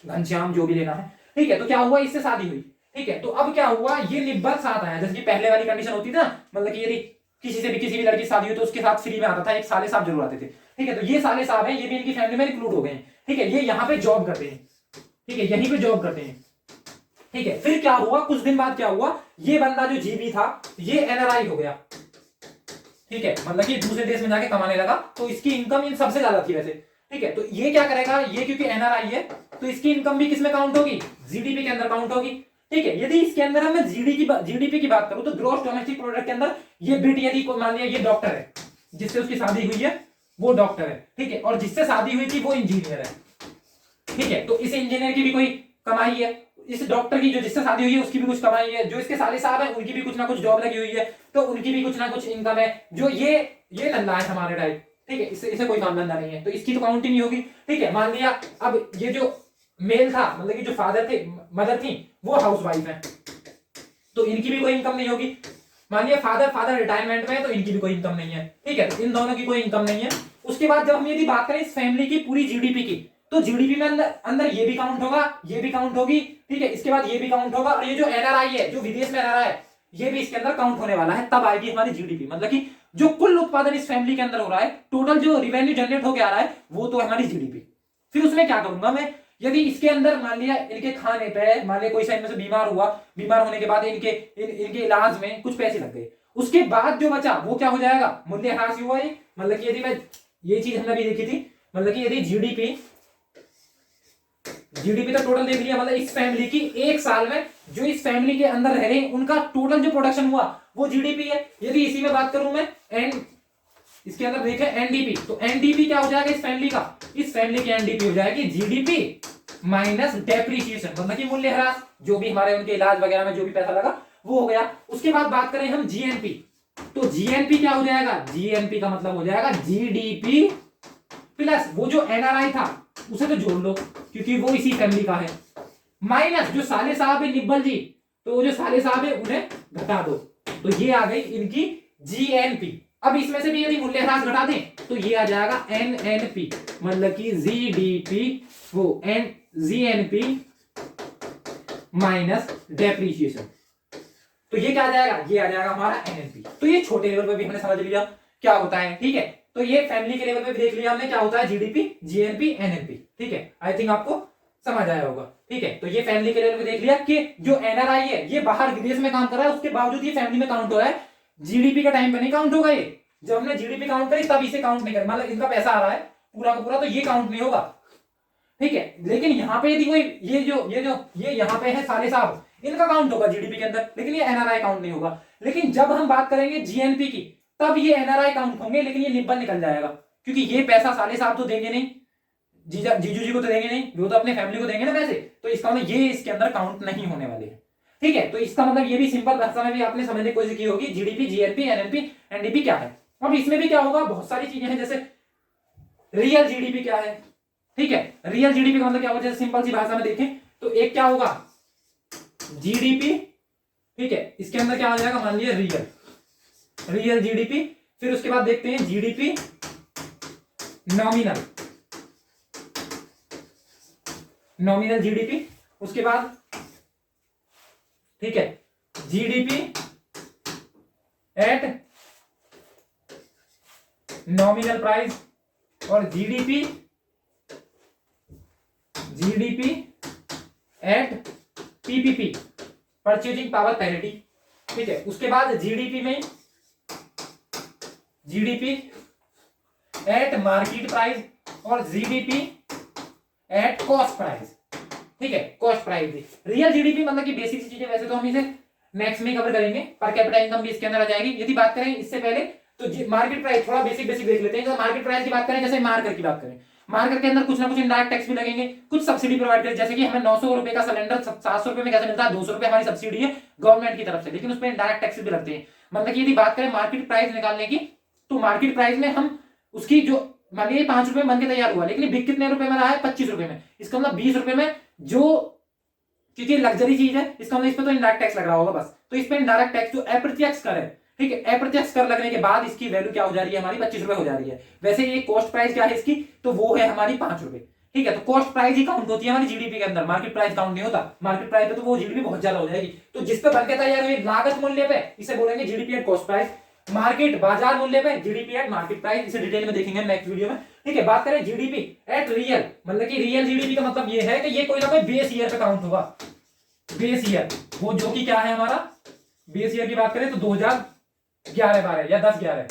घनश्याम, जो भी लेना है। ठीक है, तो क्या हुआ, इससे शादी हुई। ठीक है, तो अब क्या हुआ, ये निब्बल साथ आया। जैसे कि पहले वाली कंडीशन होती थी ना, मतलब कि यदि किसी से भी किसी भी लड़की शादी हुई तो उसके साथ फ्री में आता था, एक साले साहब जरूर आते थे। ठीक है, तो ये साले साहब हैं, ये भी इनकी फैमिली में इंक्लूड हो गए हैं। ठीक है, ये यहाँ पे जॉब करते हैं। ठीक है, यहीं पे जॉब करते हैं। ठीक है, फिर क्या हुआ, कुछ दिन बाद क्या हुआ, ये बंदा जो जीबी था ये एनआरआई हो गया। ठीक है, मतलब कि दूसरे देश में जाके कमाने लगा, तो इसकी इनकम इन सबसे ज्यादा थी वैसे। ठीक है, तो ये क्या करेगा, ये क्योंकि एनआरआई है तो इसकी इनकम भी किसमें काउंट होगी, जीडीपी के अंदर काउंट होगी। ठीक है, यदि इसके अंदर हम जीडीपी की बात करूं तो ग्रॉस डोमेस्टिक प्रोडक्ट के अंदर ये बिट, यदि मान लिया ये डॉक्टर है, जिससे उसकी शादी हुई है वो डॉक्टर है। ठीक है, और जिससे शादी हुई थी वो इंजीनियर है। ठीक है, तो इस इंजीनियर की भी कोई कमाई है, इस डॉक्टर की जो जिससे शादी हुई है उसकी भी कुछ कमाई है, जो इसके साले साहब है उनकी भी कुछ ना कुछ जॉब लगी हुई है, तो उनकी भी कुछ ना कुछ इनकम है। जो ये धंधा है हमारे टाइप। ठीक है, इसे कोई काम धंधा नहीं है, तो इसकी तो काउंट ही नहीं होगी। ठीक है, मान लिया अब ये जो मेल था, मतलब कि जो फादर थे, मदर थी, वो हाउसवाइफ है, तो इनकी भी कोई इनकम नहीं होगी। मान लिया फादर रिटायरमेंट में है, तो इनकी भी कोई इनकम नहीं है। ठीक है, तो इन दोनों की कोई इनकम नहीं है। उसके बाद जब हम यदि बात करें इस फैमिली की पूरी जीडीपी की, तो जीडीपी में अंदर ये भी काउंट होगा, ये भी काउंट होगी। ठीक है, इसके बाद ये भी काउंट होगा, और ये जो एनआरआई है, जो विदेश में रह रहा है, ये भी इसके अंदर काउंट होने वाला है। तब आएगी हमारी जीडीपी, मतलब कि जो कुल उत्पादन इस फैमिली के अंदर हो रहा है, टोटल जो रिवेन्यू जनरेट होकर आ रहा है, वो तो हमारी जीडीपी। फिर उसमें क्या करूंगा मैं, यदि इसके अंदर मान लिया इनके खाने पे, मान लिया कोई सा इनमें से बीमार हुआ, बीमार होने के बाद इनके इलाज में कुछ पैसे लग गए, उसके बाद जो बचा वो क्या हो जाएगा, मूल्यह्रास हुआ है। मतलब कि यदि मैं ये चीज हमने भी देखी थी, मतलब कि यदि जीडीपी तो टोटल देख लिया, मतलब इस फैमिली की एक साल में जो इस फैमिली के अंदर रह रहे हैं उनका टोटल जो प्रोडक्शन हुआ वो जीडीपी है। यदि इसी में बात करूं मैं इसके अंदर देखें एनडीपी, तो एनडीपी क्या हो जाएगा इस फैमिली का, इस फैमिली की एनडीपी हो जाएगी जीडीपी माइनस डेप्रिसिएशन, मतलब कि मूल्यह्रास, जो भी हमारे उनके इलाज वगैरह में जो भी पैसा लगा वो हो गया। उसके बाद बात करें हम जीएनपी, तो जीएनपी क्या हो जाएगा, जीएनपी का मतलब हो जाएगा जीडीपी प्लस वो जो एनआरआई था उसे तो जोड़ लो क्योंकि वो इसी फैमिली का है, माइनस जो साले साहब है निब्बल जी, तो वो जो साले साहब है उन्हें घटा दो, तो ये आ गई इनकी जीएनपी। अब इसमें से भी यदि मूल्यह्रास घटा दें तो ये आ जाएगा एनएनपी, मतलब कि जीडीपी वो जीएनपी माइनस डेप्रिसिएशन, तो ये क्या आ जाएगा, ये आ जाएगा हमारा एनएनपी। तो ये छोटे लेवल पे भी हमने समझ लिया क्या होता है। ठीक है, तो ये फैमिली के लेवल पे भी देख लिया हमने क्या होता है, जीडीपी, जीएनपी, एनएनपी। ठीक है, आई थिंक आपको समझ आया होगा। ठीक है, तो ये फैमिली के लेवल पे देख लिया कि जो एनआरआई है ये बाहर विदेश में काम कर रहा है, उसके बावजूद ये फैमिली में काउंट हो रहा है, जीडीपी का टाइम पे नहीं काउंट होगा। ये जब हमने जीडीपी काउंट करी तब इसे काउंट नहीं कर, मतलब इनका पैसा आ रहा है पूरा का पूरा, तो ये काउंट नहीं होगा, ठीक है। लेकिन यहाँ पे यदि कोई ये यहाँ पे है साले साहब, इनका काउंट होगा जीडीपी के अंदर, लेकिन ये एनआरआई काउंट नहीं होगा। लेकिन जब हम बात करेंगे जीएनपी की, तब ये एनआरआई काउंट होंगे, लेकिन ये निब्बल निकल जाएगा, क्योंकि ये पैसा साले साहब तो देंगे नहीं, जीजू जी को तो देंगे नहीं, वो तो अपने फैमिली को देंगे ना पैसे, तो इसका मतलब ये इसके अंदर काउंट नहीं होने वाले हैं, ठीक है। तो इसका मतलब ये भी सिंपल भाषा में भी आपने समझने की कोशिश की होगी, जीडीपी, जीएनपी, एनएनपी, एनडीपी क्या है। अब इसमें भी क्या होगा, बहुत सारी चीजें हैं, जैसे रियल जीडीपी क्या है, ठीक है। रियल जीडीपी का मतलब क्या होगा, जैसे सिंपल सी भाषा में देखें तो एक क्या होगा, जीडीपी, ठीक है, इसके अंदर क्या आ जाएगा, मान लिया रियल जीडीपी, फिर उसके बाद देखते हैं जीडीपी नॉमिनल जीडीपी, उसके बाद ठीक है जीडीपी एट नॉमिनल प्राइस, और GDP at PPP, purchasing power parity, ठीक है। उसके बाद जीडीपी एट मार्केट प्राइस, और जीडीपी एट कॉस्ट प्राइस, ठीक है, कॉस्ट प्राइस। रियल जीडीपी मतलब कि बेसिक चीजें, वैसे तो हम इसे नेक्स्ट में कवर करेंगे, पर कैपिटा इनकम भी इसके अंदर आ जाएगी। यदि बात करें इससे पहले तो मार्केट प्राइस थोड़ा बेसिक देख लेते हैं। जब मार्केट प्राइस की बात करें, जैसे मार्कर की बात करें, मार्कर के अंदर कुछ ना कुछ इनडायरेक्ट टैक्स भी लगेंगे, कुछ सब्सिडी प्रोवाइड करें, जैसे कि हमें 900 रुपए का सिलेंडर 700 रुपए में कैसे मिलता है, 200 रुपए हमारी सब्सिडी है गवर्नमेंट की तरफ से, लेकिन उसमें इनडायरेक्ट टैक्स भी लगते हैं। मतलब कि यदि बात करें मार्केट प्राइस निकालने की, तो मार्केट प्राइस में हम उसकी जो, मान लीजिए 5 रुपए में बन के तैयार हुआ, लेकिन बिक कितने रुपए में रहा है, 25 रुपए में, इसका मतलब 20 रुपए में, जो क्योंकि लग्जरी चीज है, इसका मतलब इस पे तो इनडायरेक्ट टैक्स लग रहा होगा बस, तो इस पे इनडायरेक्ट टैक्स जो अप्रत्यक्ष कर है, ठीक है, अप्रत्यक्ष कर लगने के बाद इसकी वैल्यू क्या हो जा रही है, हमारी 25 रुपए हो जा रही है। वैसे ये कॉस्ट प्राइस क्या है इसकी, तो वो है हमारी 5 रुपए, ठीक है। तो कॉस्ट प्राइस ही काउंट होती है हमारी जीडीपी के अंदर, मार्केट प्राइस काउंट नहीं होता। मार्केट प्राइस पे तो वो जीडीपी बहुत ज्यादा हो जाएगी। तो जिस पे बनके तैयार हुई लागत मूल्य पे, इसे बोलेंगे GDP at cost price. Market बाजार मूल्य पे जीडीपी एट मार्केट प्राइस, इसे डिटेल में देखेंगे नेक्स्ट वीडियो में, ठीक है। बात करें जीडीपी एट रियल, मतलब कि रियल जीडीपी का मतलब ये है कि ये कोई ना कोई बेस ईयर पे काउंट होगा, बेस ईयर, वो जो कि क्या है हमारा बेस ईयर की बात करें तो 2011-12 या 10-11,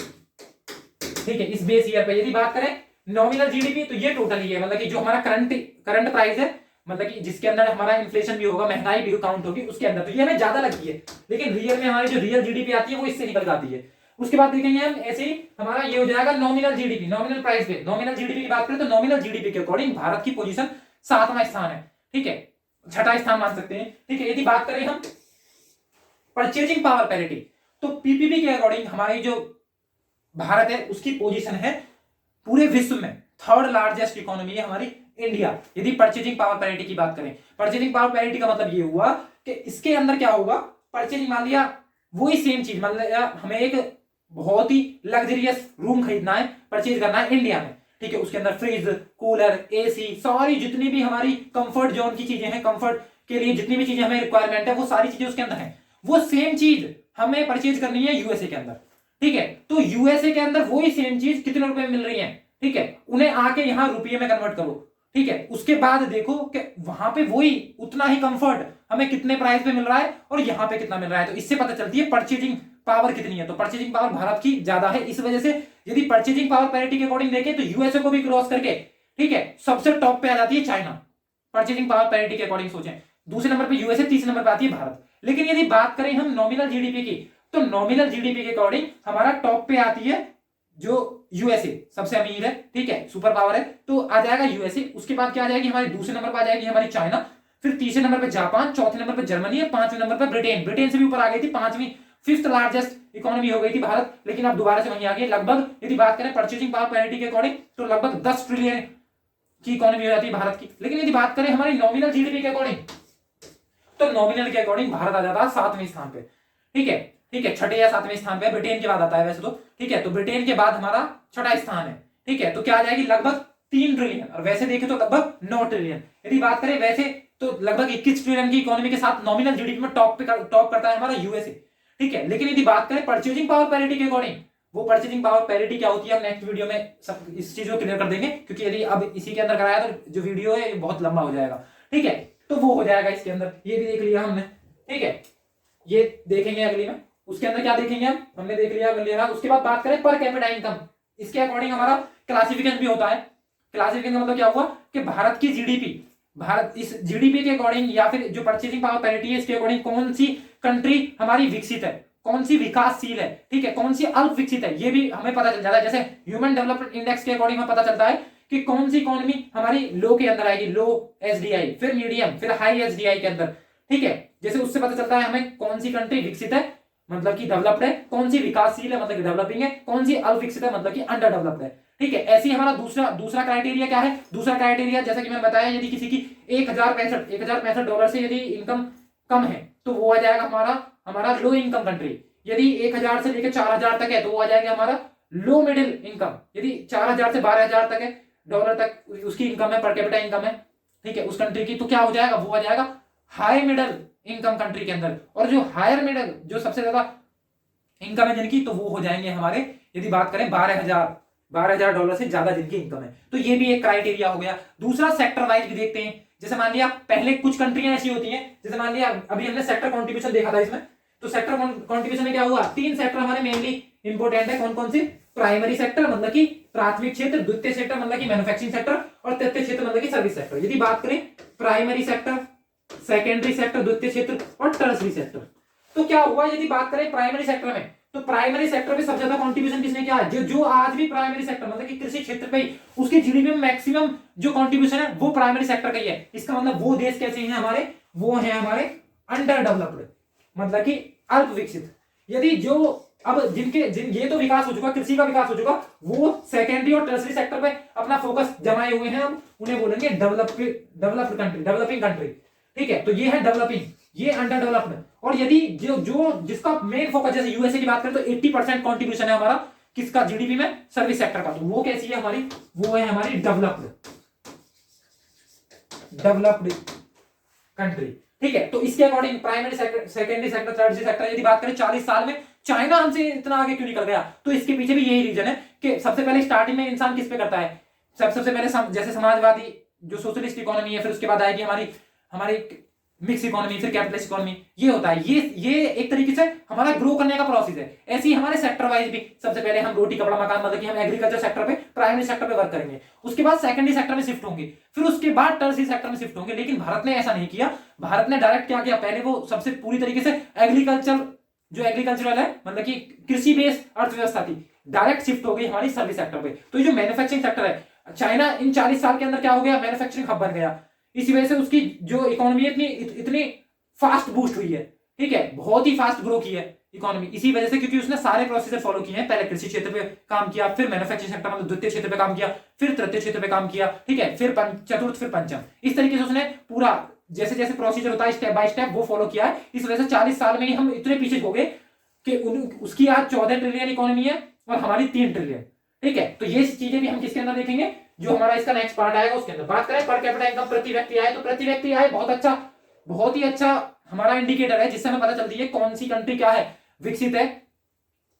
ठीक है। इस बेस ईयर पे यदि बात करें नॉमिनल जीडीपी, तो ये टोटल ही है, मतलब कि जो हमारा करंट प्राइस है, मतलब कि जिसके अंदर हमारा इन्फ्लेशन भी होगा, महंगाई भी काउंट होगी उसके अंदर, तो ये हमें ज्यादा लगती है। लेकिन रियल में हमारी जो रियल जीडीपी आती है वो इससे निकल जाती है। उसके बाद देखेंगे हम ऐसे ही हमारा ये हो जाएगा नॉमिनल जीडीपी, नॉमिनल प्राइस पे। नॉमिनल जीडीपी की बात करें तो नॉमिनल जीडीपी के अकॉर्डिंग भारत की पोजीशन 7वां स्थान है, ठीक है, 6ठा स्थान मान सकते हैं, ठीक है। यदि बात करें हम परचेजिंग पावर पैरिटी, तो पीपीपी के अकॉर्डिंग हमारी जो भारत है उसकी पोजीशन है पूरे विश्व में 3rd लार्जेस्ट इकोनॉमी है हमारी इंडिया। यदि परचेजिंग पावर पैरिटी की बात करें, परचेजिंग पावर पैरिटी का मतलब ये हुआ कि इसके अंदर क्या होगा, परचेजिंग, मान लिया वही सेम चीज, मान लिया हमें एक बहुत ही लग्जरियस रूम खरीदना है, परचेज करना है इंडिया में, ठीक है। उसके अंदर फ्रिज, कूलर, एसी, सारी जितनी भी हमारी कंफर्ट जोन की चीजें हैं, कंफर्ट के लिए जितनी भी चीजें हमें रिक्वायरमेंट है, वो सारी चीजें उसके अंदर है। वो सेम चीज हमें परचेज करनी है यूएसए के अंदर, ठीक है। तो यूएसए के अंदर वही सेम चीज कितने रुपए में मिल रही है, ठीक है, उन्हें आके यहां रुपये में कन्वर्ट करो, ठीक है। उसके बाद देखो कि वहां पे वही उतना ही कंफर्ट हमें कितने प्राइस पे मिल रहा है और यहाँ पे कितना मिल रहा है, तो इससे पता चलती है परचेजिंग पावर कितनी है। तो परचेजिंग पावर भारत की ज्यादा है, इस वजह से यदि परचेजिंग पावर पैरिटी के अकॉर्डिंग देखें तो यूएसए को भी क्रॉस करके, ठीक है, सबसे टॉप पे आ जाती है चाइना, परचेजिंग पावर पैरिटी के अकॉर्डिंग सोचें। दूसरे नंबर पे यूएसए, तीसरे नंबर पे आती है भारत। लेकिन यदि बात करें हम नॉमिनल जीडीपी की, तो नॉमिनल जीडीपी के अकॉर्डिंग हमारा टॉप पे आती है जो यूएसए, सबसे अमीर है, ठीक है, सुपर पावर है, तो आ जाएगा यूएसए। उसके बाद क्या आ जाएगी हमारी, दूसरे नंबर पर आ जाएगी हमारी चाइना, फिर तीसरे नंबर पे जापान, चौथे नंबर पे जर्मनी है, 5वें नंबर पे ब्रिटेन। ब्रिटेन से भी ऊपर आ गई थी, 5वीं 5th लार्जेस्ट इकोनॉमी हो गई थी भारत, लेकिन अब दोबारा से वहीं आ गई। लगभग यदि बात करें परचेजिंग पावर पैरिटी के अकॉर्डिंग तो लगभग 10 ट्रिलियन की इकोनॉमी हो जाती है भारत की। लेकिन यदि बात करें हमारी नॉमिनल जीडीपी के अकॉर्डिंग, तो नॉमिनल के अकॉर्डिंग भारत आ जाता है 7वें स्थान पे, ठीक है, ठीक है, 6ठे या 7वें स्थान पे, ब्रिटेन के बाद आता है वैसे तो, ठीक है। तो ब्रिटेन के बाद हमारा 6ठा स्थान है, ठीक है। तो क्या आ जाएगी, लगभग 3 ट्रिलियन, और वैसे देखें तो लगभग 9 ट्रिलियन। यदि बात करें वैसे तो लगभग 21 ट्रिलियन की इकोनॉमी के साथ नॉमिनल जीडीपी में टॉप करता है हमारा यूएसए, ठीक है। लेकिन यदि बात करें परचेजिंग पावर पैरिटी के अकॉर्डिंग, वो परचेजिंग पावर पैरिटी क्या होती है हम नेक्स्ट वीडियो में सब इस चीज को क्लियर कर देंगे, क्योंकि यदि अब इसी के अंदर कराया तो जो वीडियो है बहुत लंबा हो जाएगा, ठीक है। तो वो हो जाएगा इसके अंदर, ये भी देख लिया हमने, ठीक है, ये देखेंगे अगली में। उसके अंदर क्या देखेंगे हमने देख लिया। उसके बाद बात करें पर कैपिटा इनकम, इसके अकॉर्डिंग हमारा क्लासिफिकेशन भी होता है, क्लासिफिकेशन का मतलब क्या हुआ कि भारत की जीडीपी, भारत इस जीडीपी के अकॉर्डिंग या फिर जो परचेसिंग पावर पैरिटी है इसके अकॉर्डिंग कौन सी कंट्री हमारी विकसित है, कौन सी विकासशील है, ठीक है, कौन सी अल्प विकसित है, ये भी हमें पता चल जाता है। जैसे ह्यूमन डेवलपमेंट इंडेक्स के अकॉर्डिंग हमें पता चलता है कि कौन सी इकोनॉमी हमारी लो के अंदर आएगी, लो एसडीआई, फिर मीडियम, फिर हाई एसडीआई के अंदर, ठीक है। जैसे उससे पता चलता है हमें कौन सी कंट्री विकसित है मतलब कि डेवलप्ड है, कौन सी विकासशील है मतलब कि डेवलपिंग है, कौन सी अल्प विकसित है मतलब कि अंडर डेवलप्ड है, ठीक है। ऐसे ही हमारा दूसरा क्राइटेरिया क्या है, दूसरा क्राइटेरिया जैसा कि मैंने बताया, यदि किसी की 1065 डॉलर से यदि इनकम कम है तो वो आ जाएगा हमारा लो इनकम कंट्री। यदि 1000 से लेकर 4000 तक है तो वो आ जाएगा हमारा लो मिडिल इनकम। यदि 4000 से 12000 तक है डॉलर तक उसकी इनकम है, पर कैपिटा इनकम है, ठीक है, उस कंट्री की, तो क्या हो जाएगा, वो आ जाएगा हाई मिडिल इनकम कंट्री के अंदर। और जो हायर मिडिल, जो सबसे ज्यादा इनकम है जिनकी, तो वो हो जाएंगे हमारे, यदि बात करें 12000 डॉलर से ज्यादा जिनकी इनकम है। तो ये भी एक क्राइटेरिया हो गया। दूसरा सेक्टर वाइज भी देखते हैं। जैसे मान लिया पहले कुछ कंट्रियां ऐसी होती हैं, जैसे मान लिया अभी हमने सेक्टर कॉन्ट्रीब्यूशन देखा था इसमें, तो सेक्टर कॉन्ट्रीब्यूशन में क्या हुआ, 3 सेक्टर हमारे मेनली इंपॉर्टेंट है। कौन कौन से, प्राइमरी सेक्टर मतलब कि प्राथमिक क्षेत्र, द्वितीय सेक्टर मतलब कि मैन्युफैक्चरिंग सेक्टर, और तृतीय क्षेत्र मतलब कि सर्विस सेक्टर। यदि बात करें प्राइमरी सेक्टर, सेकेंडरी सेक्टर, द्वितीय क्षेत्र और टर्सरी सेक्टर, तो क्या हुआ, यदि बात करें प्राइमरी सेक्टर में, तो प्राइमरी सेक्टर पे सबसे ज्यादा कंट्रीब्यूशन किसने किया है, जो आज भी प्राइमरी सेक्टर मतलब कि कृषि क्षेत्र पे ही उसकी जीडीपी में मैक्सिमम जो कंट्रीब्यूशन है वो प्राइमरी सेक्टर का ही है। इसका मतलब वो देश कैसे हैं हमारे, वो हैं हमारे अंडर डेवलप्ड मतलब कि अल्प विकसित। यदि जो अब ये तो विकास हो चुका, कृषि का विकास हो चुका, वो सेकेंडरी और टर्सरी सेक्टर पे अपना फोकस जमाए हुए हैं, हम उन्हें बोलेंगे डेवलप्ड कंट्री, डेवलपिंग कंट्री, ठीक है। तो ये है डेवलपिंग, ये अंडर डेवलप्ड। और यदि जो जिसका मेन फोकस, जैसे यूएसए की बात करें तो 80% कॉन्ट्रीब्यूशन है हमारा किसका, जीडीपी में, सर्विस सेक्टर का। तो वो कैसी है हमारी, वो है हमारी डेवलप्ड कंट्री, ठीक है। तो इसके according primary sector, secondary sector, tertiary sector, यदि बात करें 40 साल में चाइना हमसे इतना आगे क्यों निकल गया, तो इसके पीछे भी यही रीजन है कि सबसे पहले स्टार्टिंग में इंसान किस पे करता है, सबसे पहले जैसे समाजवादी जो सोशलिस्ट इकोनॉमी है, फिर उसके बाद आएगी हमारी मिक्स इकोनॉमी, फिर कैपिटलिस्ट इकोनॉमी, ये होता है। ये एक तरीके से हमारा ग्रो करने का प्रोसेस है। ऐसे ही हमारे सेक्टर वाइज भी सबसे पहले हम रोटी कपड़ा मकान मतलब कि हम एग्रीकल्चर सेक्टर पे, प्राइमरी सेक्टर पे वर्क करेंगे, उसके बाद सेकेंडरी सेक्टर में शिफ्ट होंगे, फिर उसके बाद टर्सरी सेक्टर में शिफ्ट होंगे। लेकिन भारत ने ऐसा नहीं किया। भारत ने डायरेक्ट क्या किया, पहले वो सबसे पूरी तरीके से एग्रीकल्चरल है मतलब कि कृषि बेस्ड अर्थव्यवस्था थी, डायरेक्ट शिफ्ट हो गई हमारी सर्विस सेक्टर पे। तो ये जो मैन्युफैक्चरिंग सेक्टर है, चाइना इन 40 साल के अंदर क्या हो गया, मैन्युफैक्चरिंग हब बन गया। इसी वजह से उसकी जो इकोनॉमी है इतनी फास्ट बूस्ट हुई है, ठीक है, बहुत ही फास्ट ग्रो की है इकोनॉमी, इसी वजह से, क्योंकि उसने सारे प्रोसेसर फॉलो किए हैं। पहले कृषि क्षेत्र पे काम किया, फिर मैन्युफैक्चरिंग सेक्टर मतलब द्वितीय क्षेत्र पे काम किया, फिर तृतीय क्षेत्र पे काम किया, ठीक है, फिर चतुर्थ, फिर पंचम। इस तरीके से उसने पूरा जैसे जैसे प्रोसीजर होता है स्टेप बाय स्टेप वो फॉलो किया है। इस वजह से 40 साल में ही हम इतने पीछे हो गए कि उसकी आज 14 ट्रिलियन इकोनॉमी है और हमारी 3 ट्रिलियन, ठीक है। तो ये चीजें भी हम किसके अंदर देखेंगे, जो हमारा इसका नेक्स्ट पार्ट आएगा उसके अंदर। बात करें पर कैपिटा इनकम, प्रति व्यक्ति आय, तो प्रति व्यक्ति आय बहुत ही अच्छा हमारा इंडिकेटर है, जिससे हमें पता चलती है कौन सी कंट्री क्या है, विकसित है,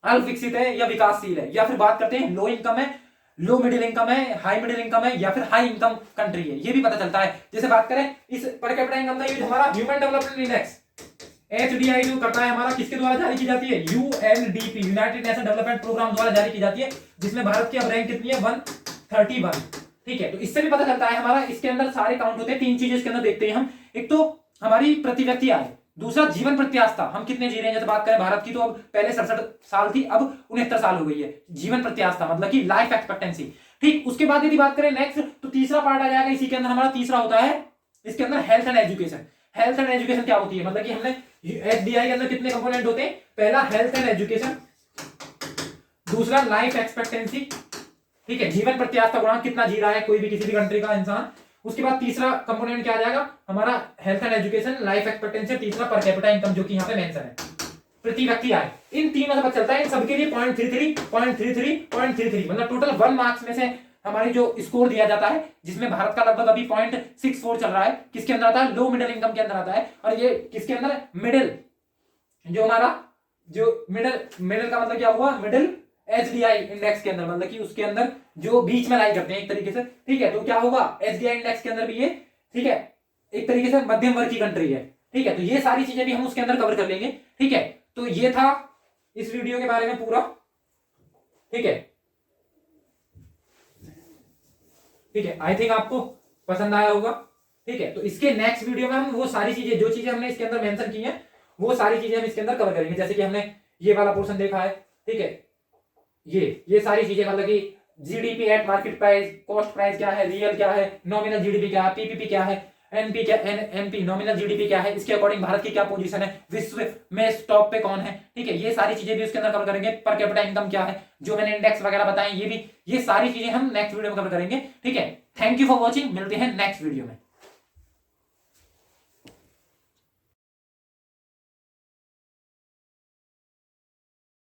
अल्प विकसित है या विकासशील है। या फिर बात करते हैं लो इनकम है, लो मिडिल इनकम है, हाई मिडिल इनकम है, या फिर हाई इनकम कंट्री है, ये भी पता चलता है। जैसे बात करें इस पर कैपिटा इनकम का यूज हमारा ह्यूमन डेवलपमेंट इंडेक्स एचडीआई जो करता है हमारा, किसके द्वारा जारी की जाती है, UNDP, United Nation Development Programme द्वारा जारी की जाती है, जिसमें भारत की अब रैंक कितनी है, 131, ठीक है। तो इससे भी पता चलता है हमारा, इसके अंदर सारे काउंट होते हैं। 3 चीजें इसके अंदर देखते हैं हम, एक तो हमारी प्रति व्यक्ति आय, दूसरा जीवन प्रत्याशा, हम कितने जी रहे हैं। जैसे बात करें भारत की तो अब पहले 67 साल थी, अब 69 साल हो गई है, जीवन प्रत्याशा मतलब कि लाइफ एक्सपेक्टेंसी, ठीक। उसके बाद यदि बात करें नेक्स्ट, तो तीसरा पार्ट आ जाएगा इसी के अंदर, हमारा तीसरा होता है इसके अंदर health and education. Health and education क्या होती है, मतलब कि हमने एचडीआई के अंदर कितने कंपोनेंट होते हैं, पहला हेल्थ एंड एजुकेशन, दूसरा लाइफ एक्सपेक्टेंसी, ठीक है, जीवन प्रत्याशा गुणांक कितना जी रहा है कोई भी किसी भी कंट्री का इंसान। उसके बाद तीसरा कंपोनेंट क्या आ जाएगा हमारा, health and education, life expectancy, तीसरा पर कैपिटा इनकम, जो कि यहाँ पे मेंशन है, प्रति व्यक्ति आय। इन तीनों से पता चलता है, इन सबके लिए 0.33 मतलब टोटल 1 मार्क्स में से हमारी जो स्कोर दिया जाता है, जिसमें भारत का लगभग अभी 0.64 चल रहा है, किसके अंदर आता है, लो मिडिल इनकम के अंदर आता है। और ये किसके अंदर है, मिडिल, जो हमारा जो मिडिल का मतलब क्या हुआ, मिडिल एचडीआई इंडेक्स के अंदर, मतलब कि उसके अंदर जो बीच में लाई करते हैं एक तरीके से, ठीक है। तो क्या होगा, एचडीआई इंडेक्स के अंदर भी ये, ठीक है, एक तरीके से मध्यम वर्ग की कंट्री है, ठीक है। तो ये सारी चीजें भी हम उसके अंदर कवर कर लेंगे, ठीक है। तो ये था इस वीडियो के बारे में पूरा, ठीक है। ठीक है, आई थिंक आपको पसंद आया होगा। ठीक है, तो इसके नेक्स्ट वीडियो में हम वो सारी चीजें, जो चीजें हमने इसके अंदर मेंशन की हैं, वो सारी चीजें हम इसके अंदर कवर करेंगे। जैसे कि हमने ये वाला पोर्शन देखा है, ठीक है, ये सारी चीजें, मतलब कि GDP at market price, cost price क्या है, रियल क्या है, नॉमिनल जीडीपी क्या है, पीपीपी क्या है, एनपी क्या, एनपी नॉमिनल जीडीपी क्या है, इसके अकॉर्डिंग भारत की क्या पोजीशन है, विश्व में टॉप पे कौन है। ठीक है, ये सारी चीजें भी उसके अंदर कवर करेंगे। पर कैपिटा इनकम क्या है, जो मैंने इंडेक्स वगैरह बताए, ये सारी चीजें हम नेक्स्ट वीडियो में कवर करेंगे। ठीक है, थैंक यू फॉर वॉचिंग, मिलते हैं नेक्स्ट वीडियो में।